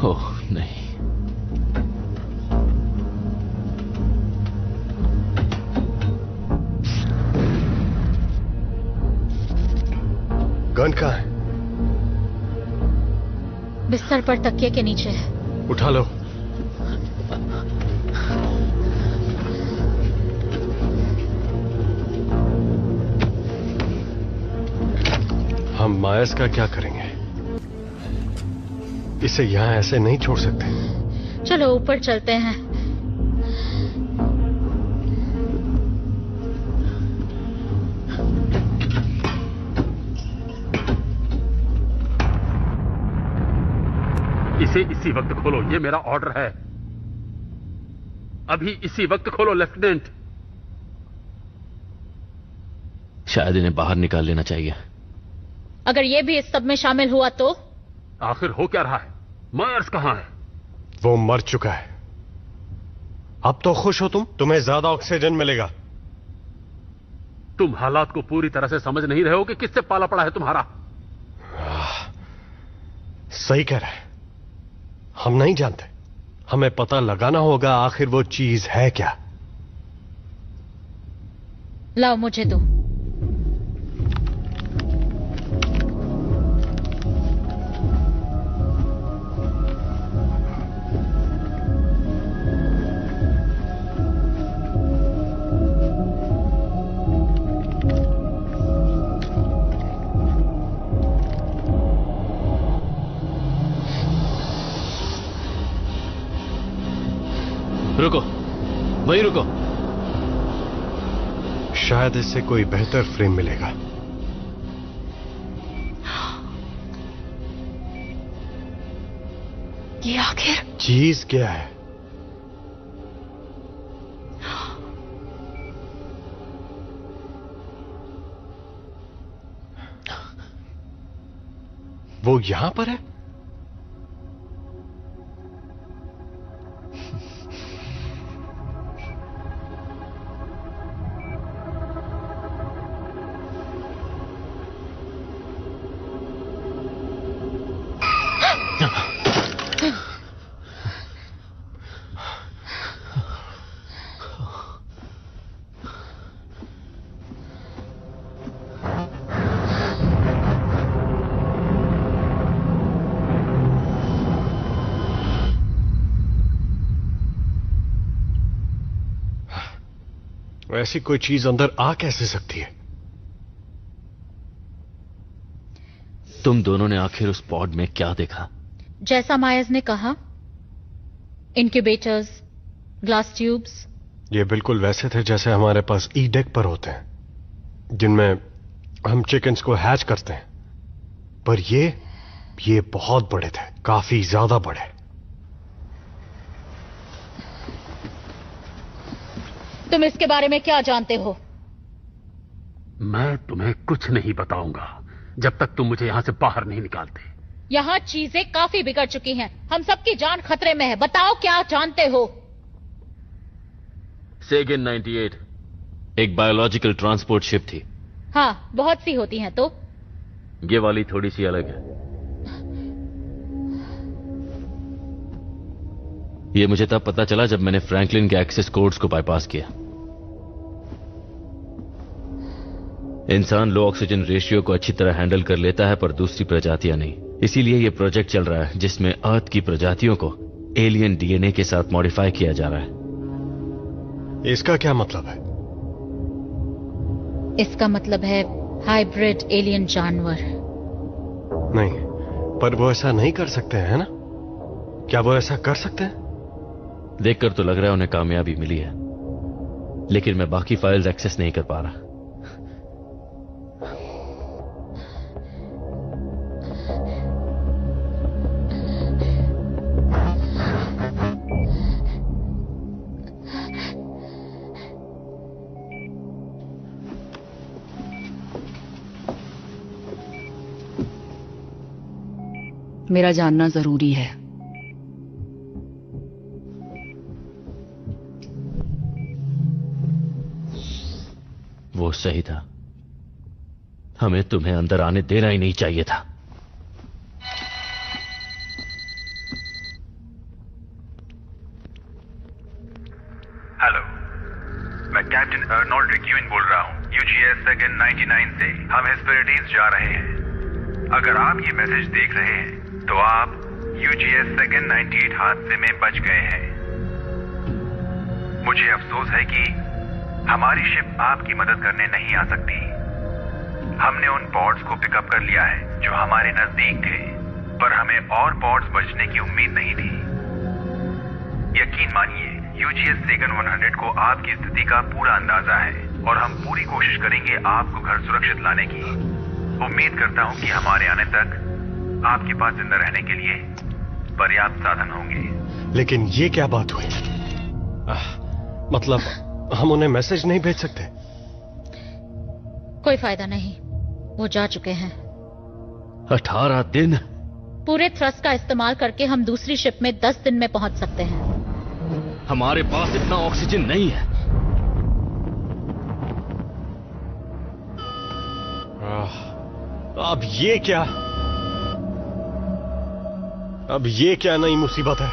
ओह नहीं, गन कहाँ है? बिस्तर पर तकिए के नीचे है। उठा लो। हम मायस का क्या करेंगे? इसे यहां ऐसे नहीं छोड़ सकते। चलो ऊपर चलते हैं। इसे इसी वक्त खोलो, ये मेरा ऑर्डर है। अभी इसी वक्त खोलो लेफ्टिनेंट। शायद इन्हें बाहर निकाल लेना चाहिए। अगर ये भी इस सब में शामिल हुआ तो? आखिर हो क्या रहा है? मायर्स कहां है? वो मर चुका है। अब तो खुश हो तुम, तुम्हें ज्यादा ऑक्सीजन मिलेगा। तुम हालात को पूरी तरह से समझ नहीं रहे हो कि किससे पाला पड़ा है तुम्हारा। सही कह रहा है, हम नहीं जानते। हमें पता लगाना होगा आखिर वो चीज है क्या। लाओ मुझे दो। रुको, वहीं रुको। शायद इससे कोई बेहतर फ्रेम मिलेगा। ये आखिर चीज क्या है? वो यहां पर है? ऐसी कोई चीज अंदर आ कैसे सकती है? तुम दोनों ने आखिर उस पॉड में क्या देखा? जैसा मायर्स ने कहा, इंक्यूबेटर्स, ग्लास ट्यूब्स। ये बिल्कुल वैसे थे जैसे हमारे पास ई डेक पर होते हैं, जिनमें हम चिकन्स को हैच करते हैं। पर ये बहुत बड़े थे, काफी ज्यादा बड़े। तुम इसके बारे में क्या जानते हो? मैं तुम्हें कुछ नहीं बताऊंगा जब तक तुम मुझे यहां से बाहर नहीं निकालते। यहाँ चीजें काफी बिगड़ चुकी हैं। हम सबकी जान खतरे में है। बताओ क्या जानते हो? सेगन 98 एक बायोलॉजिकल ट्रांसपोर्ट शिप थी। हाँ, बहुत सी होती हैं। तो ये वाली थोड़ी सी अलग है। ये मुझे तब पता चला जब मैंने फ्रैंकलिन के एक्सेस कोड्स को बाईपास किया। इंसान लो ऑक्सीजन रेशियो को अच्छी तरह हैंडल कर लेता है, पर दूसरी प्रजातियां नहीं। इसीलिए यह प्रोजेक्ट चल रहा है जिसमें अर्थ की प्रजातियों को एलियन डीएनए के साथ मॉडिफाई किया जा रहा है। इसका क्या मतलब है? इसका मतलब है हाइब्रिड एलियन जानवर। नहीं, पर वो ऐसा नहीं कर सकते हैं, है ना? क्या वो ऐसा कर सकते हैं? देखकर तो लग रहा है उन्हें कामयाबी मिली है, लेकिन मैं बाकी फाइल्स एक्सेस नहीं कर पा रहा। मेरा जानना जरूरी है। वो सही था। हमें तुम्हें अंदर आने देना ही नहीं चाहिए था। हेलो, मैं कैप्टन अर्नोल्ड रिक्यूइन बोल रहा हूँ, यूजीएस सेगन 99 से। हम हेस्पेरिटीज जा रहे हैं। अगर आप ये मैसेज देख रहे हैं तो आप यूजीएस सेगन 98 हादसे में बच गए हैं। मुझे अफसोस है कि हमारी शिप आपकी मदद करने नहीं आ सकती। हमने उन पॉड्स को पिकअप कर लिया है जो हमारे नजदीक थे, पर हमें और पॉड्स बचने की उम्मीद नहीं थी। यकीन मानिए, यूजीएस सेगन 100 को आपकी स्थिति का पूरा अंदाजा है और हम पूरी कोशिश करेंगे आपको घर सुरक्षित लाने की। उम्मीद करता हूं कि हमारे आने तक आपके पास जिंदा रहने के लिए पर्याप्त साधन होंगे। लेकिन ये क्या बात हुई? मतलब हम उन्हें मैसेज नहीं भेज सकते? कोई फायदा नहीं, वो जा चुके हैं। 18 दिन? पूरे थ्रस्ट का इस्तेमाल करके हम दूसरी शिप में 10 दिन में पहुंच सकते हैं। हमारे पास इतना ऑक्सीजन नहीं है। अब ये क्या नई मुसीबत है?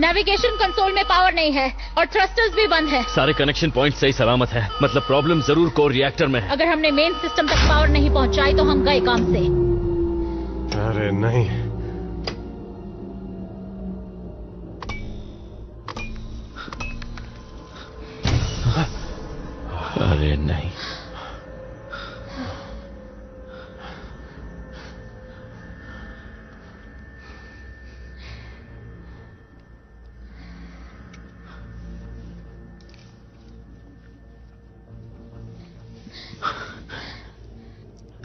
नेविगेशन कंसोल में पावर नहीं है और थ्रस्टर्स भी बंद है। सारे कनेक्शन पॉइंट सही सलामत है। मतलब प्रॉब्लम जरूर कोर रिएक्टर में है। अगर हमने मेन सिस्टम तक पावर नहीं पहुंचाई तो हम गए काम से। अरे नहीं, अरे नहीं।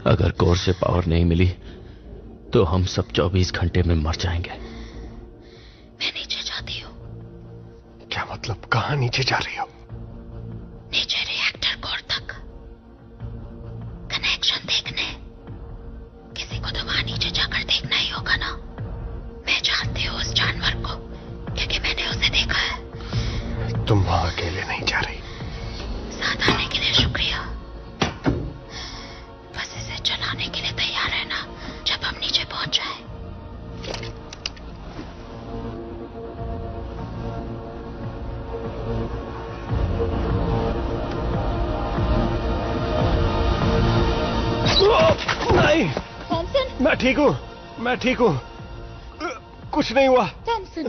अगर कोर से पावर नहीं मिली तो हम सब 24 घंटे में मर जाएंगे। मैं नीचे जाती हूँ। क्या मतलब? कहाँ नीचे जा रही हो? नीचे रिएक्टर कोर तक कनेक्शन देखने। किसी को तो वहां नीचे जाकर देखना ही होगा ना। मैं जानती हूँ उस जानवर को क्योंकि मैंने उसे देखा है। तुम वहां अकेले नहीं जा रही। साथ आने के लिए शुक्रिया। बस इसे चलाने के लिए तैयार रहना जब हम नीचे पहुंच जाए। नहीं, थॉमसन। मैं ठीक हूँ। कुछ नहीं हुआ। थॉमसन,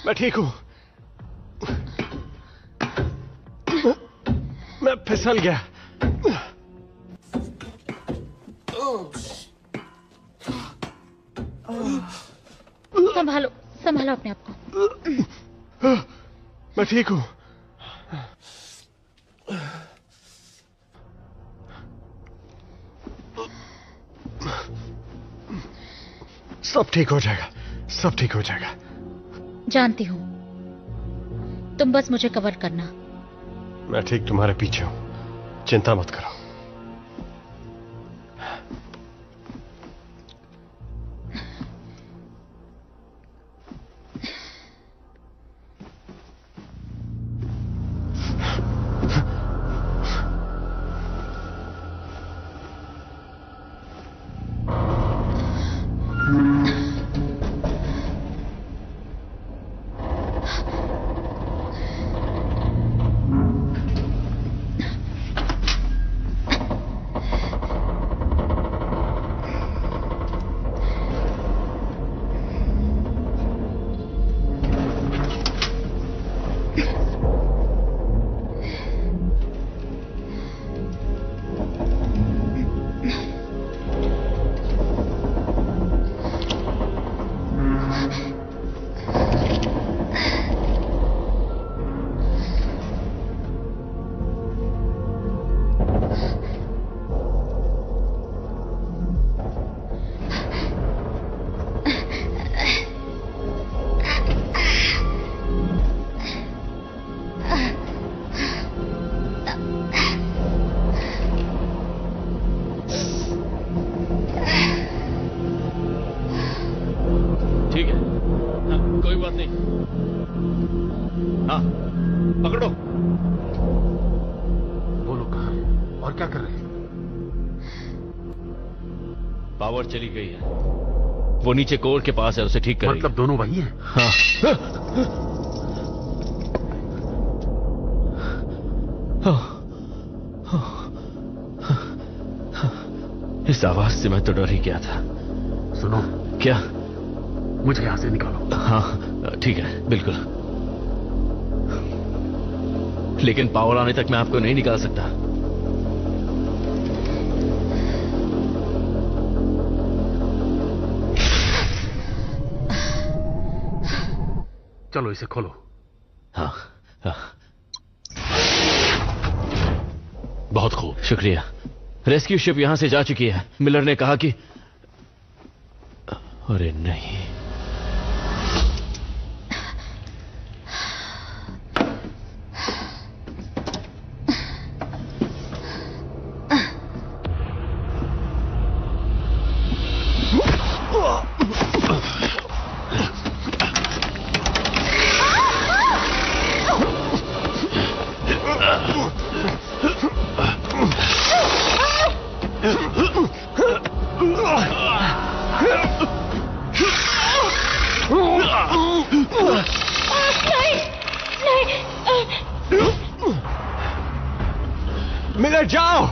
मैं ठीक हूँ। मैं फिसल गया। संभालो अपने आप को। मैं ठीक हूँ। सब ठीक हो जाएगा। जानती हूँ। तुम बस मुझे कवर करना। मैं ठीक तुम्हारे पीछे हूँ, चिंता मत करो। पकड़ो। वो लोग कहाँ हैं और क्या कर रहे हैं? पावर चली गई है। वो नीचे कोर के पास है, उसे ठीक करेंगे। मतलब दोनों वही हैं? हाँ। इस आवाज से मैं तो डर ही गया था। सुनो। क्या? मुझे यहां से निकालो। हाँ ठीक है, बिल्कुल। लेकिन पावर आने तक मैं आपको नहीं निकाल सकता। चलो इसे खोलो। हाँ, हाँ। बहुत खूब, शुक्रिया। रेस्क्यू शिप यहां से जा चुकी है। मिलर ने कहा कि अरे नहीं, मिलर जाओ,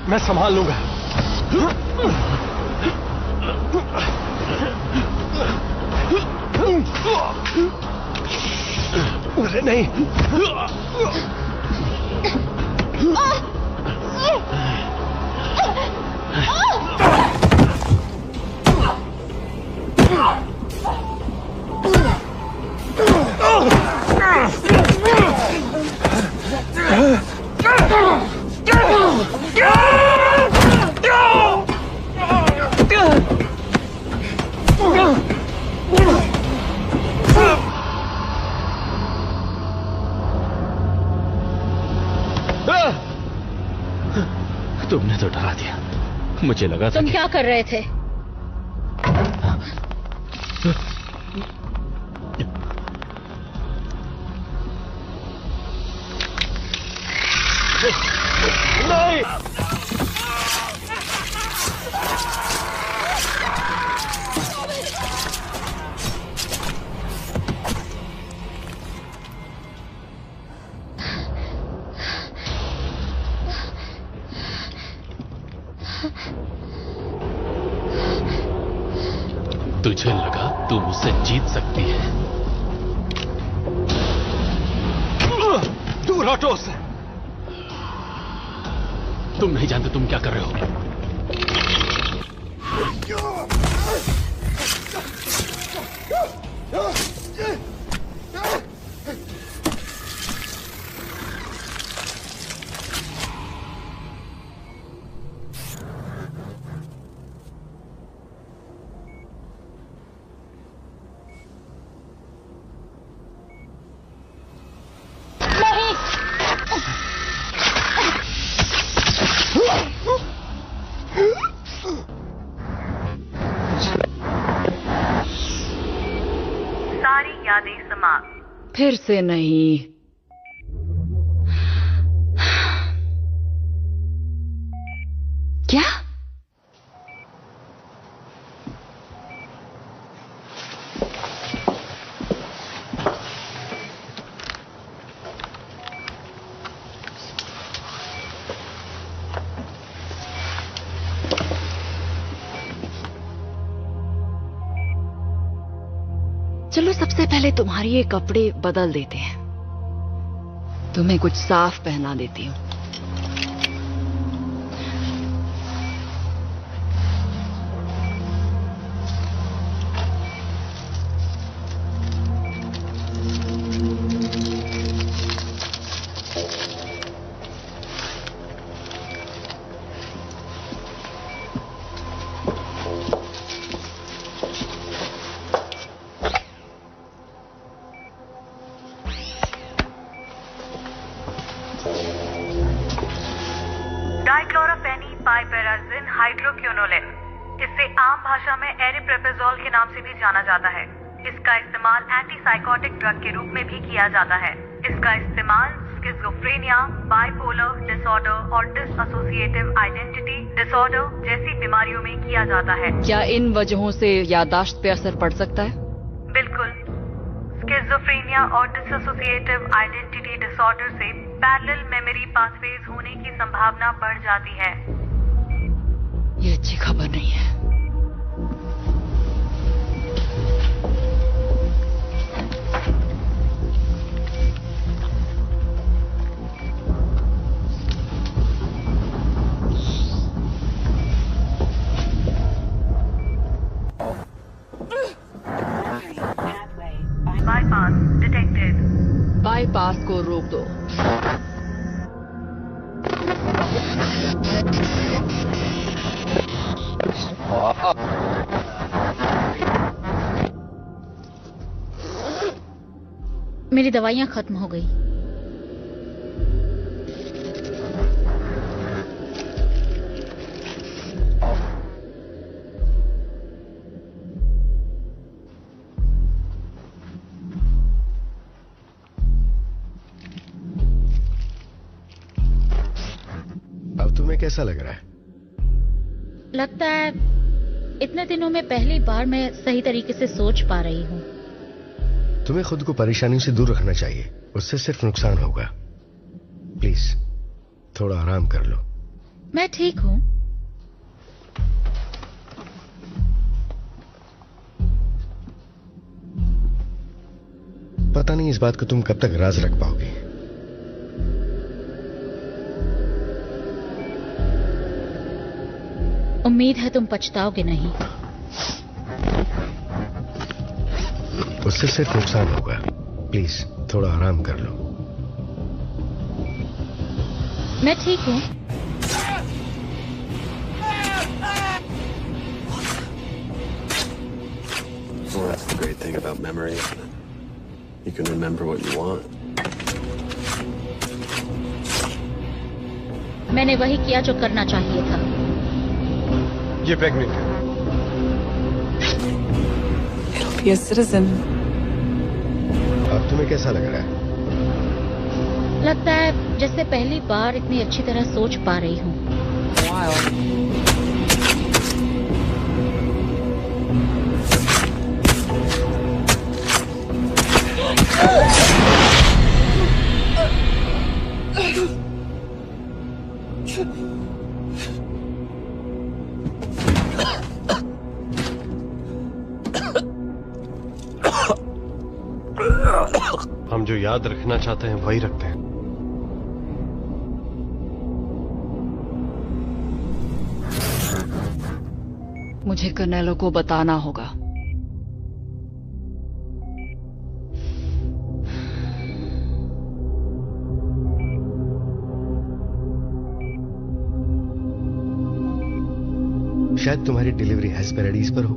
मैं संभाल लूंगा। अरे नहीं, तुमने तो डरा दिया, मुझे लगा था तुम क्या कर रहे थे? नहीं, तुझे लगा तू मुझसे जीत सकती है? दूर हटो उससे। तुम नहीं जानते तुम क्या कर रहे हो। सारी यादें समाप्त। फिर से नहीं। क्या? चलो सबसे पहले तुम्हारे ये कपड़े बदल देते हैं। तुम्हें कुछ साफ पहना देती हूँ। डाइक्लोरोफेनी पाइपेराजिन हाइड्रोक्विनोलेन, इसे आम भाषा में एरिप्रेपेजोल के नाम से भी जाना जाता है। इसका इस्तेमाल एंटीसाइकोटिक ड्रग के रूप में भी किया जाता है। इसका इस्तेमाल स्किज़ोफ्रेनिया, बाइपोलर डिसऑर्डर और डिसएसोसिएटिव आइडेंटिटी डिसऑर्डर जैसी बीमारियों में किया जाता है। क्या इन वजहों से याददाश्त पे असर पड़ सकता है? बिल्कुल। स्किज़ोफ्रेनिया और डिसएसोसिएटिव आइडेंटिटी डिसऑर्डर से पैरेलल मेमोरी पाथवेज होने की संभावना बढ़ जाती है। ये अच्छी खबर नहीं है। Bypass detected. बाईपास को रोक दो। मेरी दवाइयां खत्म हो गई। अब तुम्हें कैसा लग रहा है? लगता है इतने दिनों में पहली बार मैं सही तरीके से सोच पा रही हूँ। तुम्हें खुद को परेशानियों से दूर रखना चाहिए, उससे सिर्फ नुकसान होगा। प्लीज थोड़ा आराम कर लो। मैं ठीक हूं। पता नहीं इस बात को तुम कब तक राज रख पाओगे। उम्मीद है तुम पछताओगे नहीं। उससे सिर्फ नुकसान होगा। प्लीज थोड़ा आराम कर लो। मैं ठीक हूं। Well, that's the great thing about memory. You can remember what you want. मैंने वही किया जो करना चाहिए था। ये प्रेग्नेंट है। It'll be a citizen. अब तुम्हें कैसा लग रहा है? लगता है जैसे पहली बार इतनी अच्छी तरह सोच पा रही हूँ। हम जो याद रखना चाहते हैं वही रखते हैं। मुझे कर्नेलो को बताना होगा। शायद तुम्हारी डिलीवरी हेस्पेरिडीज पर हो।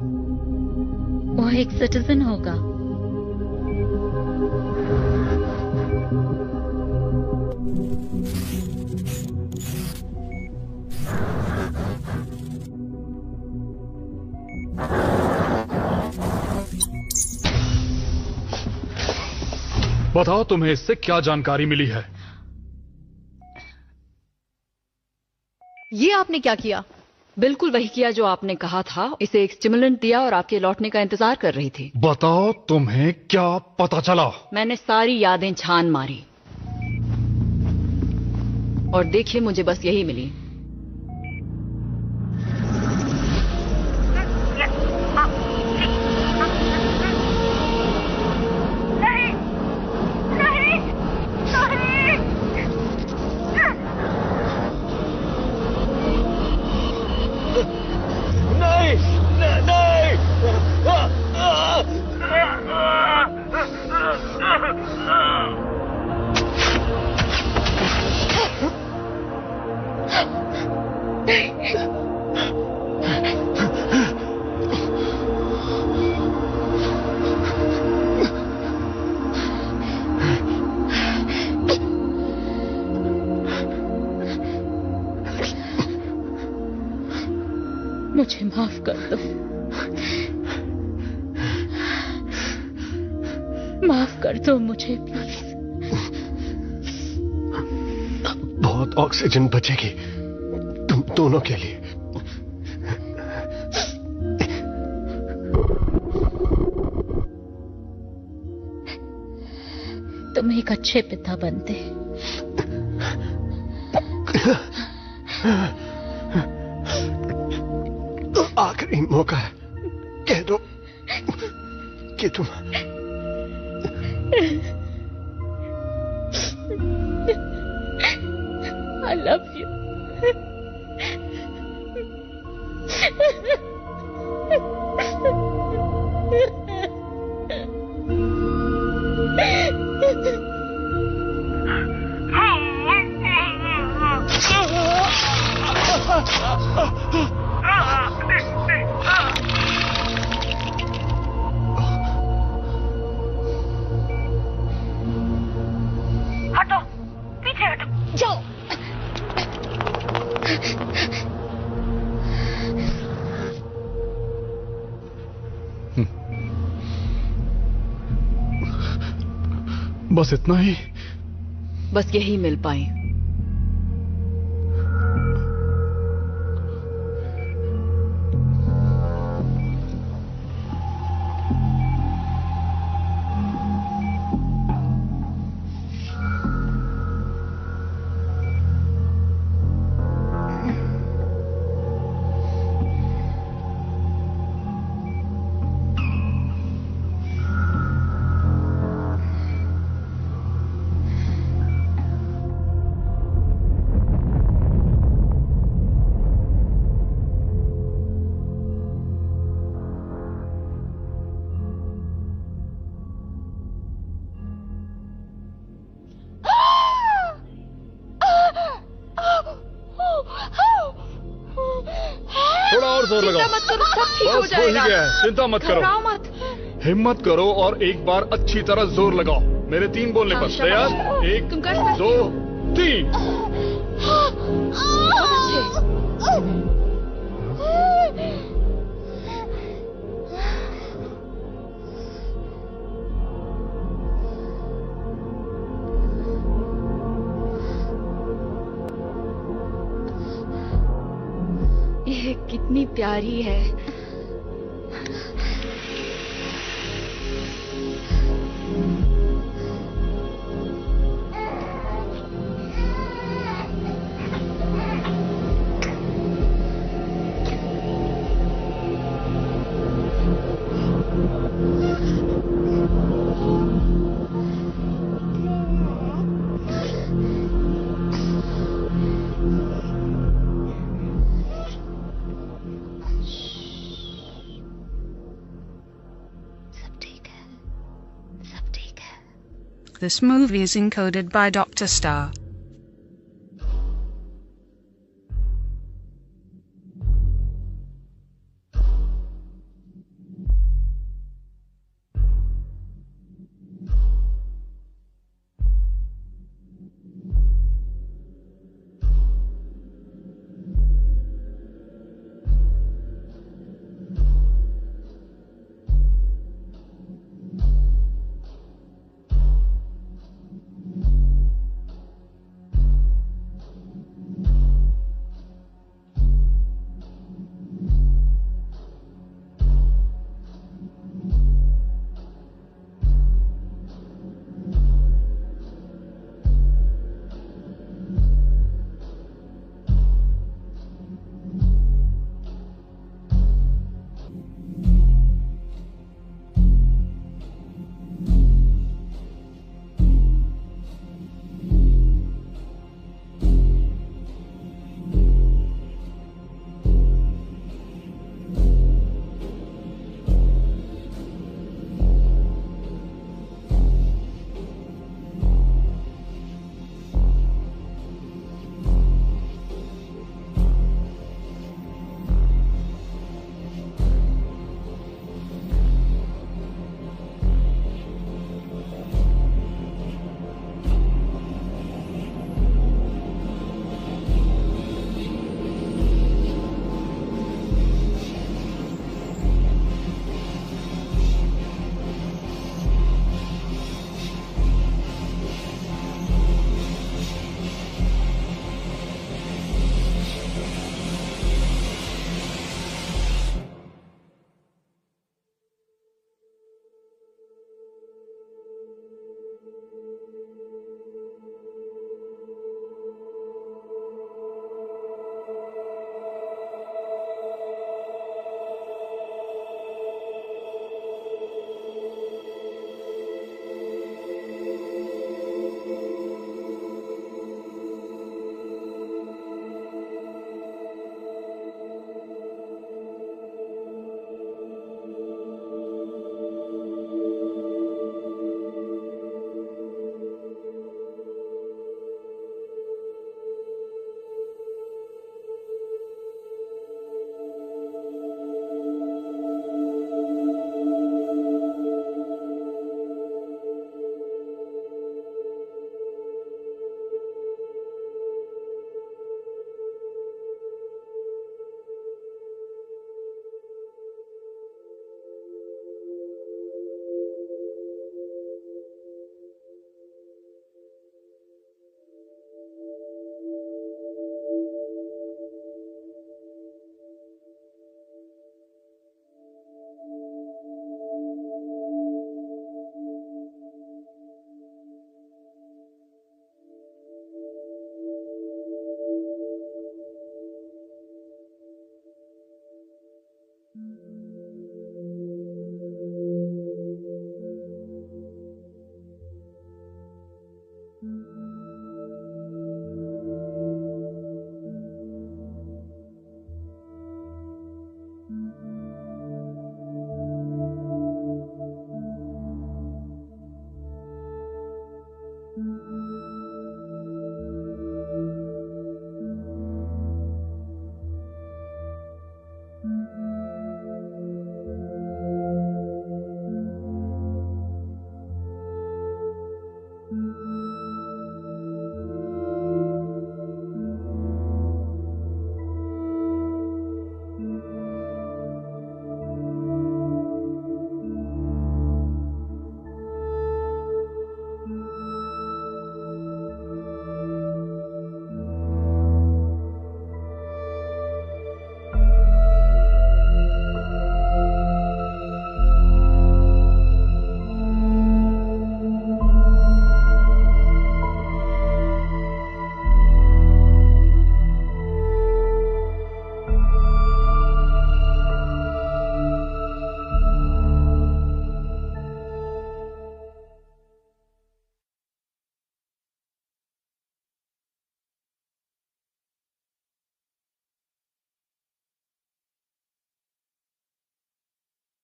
वो एक सिटीजन होगा। बताओ तुम्हें इससे क्या जानकारी मिली है? ये आपने क्या किया? बिल्कुल वही किया जो आपने कहा था। इसे एक स्टिमुलेंट दिया और आपके लौटने का इंतजार कर रही थी। बताओ तुम्हें क्या पता चला? मैंने सारी यादें छान मारी और देखिए मुझे बस यही मिली। मुझे माफ कर दो। माफ कर दो मुझे प्लीज। बहुत ऑक्सीजन बचेगी तुम दोनों के लिए। तुम एक अच्छे पिता बनते। आखिरी मौका है, कह दो कि तुम I love you. हटो, पीछे हटो, जाओ। बस इतना ही? बस यही मिल पाई। जोर लगाओ। चिंता मत करो, सब ठीक हो बस हो ही जाएगा। गया है, चिंता मत करो। घबराओ मत। हिम्मत करो और एक बार अच्छी तरह जोर लगाओ। मेरे 3 बोलने हाँ, पर शाबाश। तैयार? 1 तुम कर सकते 2 3। बहुत अच्छे। ये कितनी प्यारी है। This movie is encoded by Dr. Star.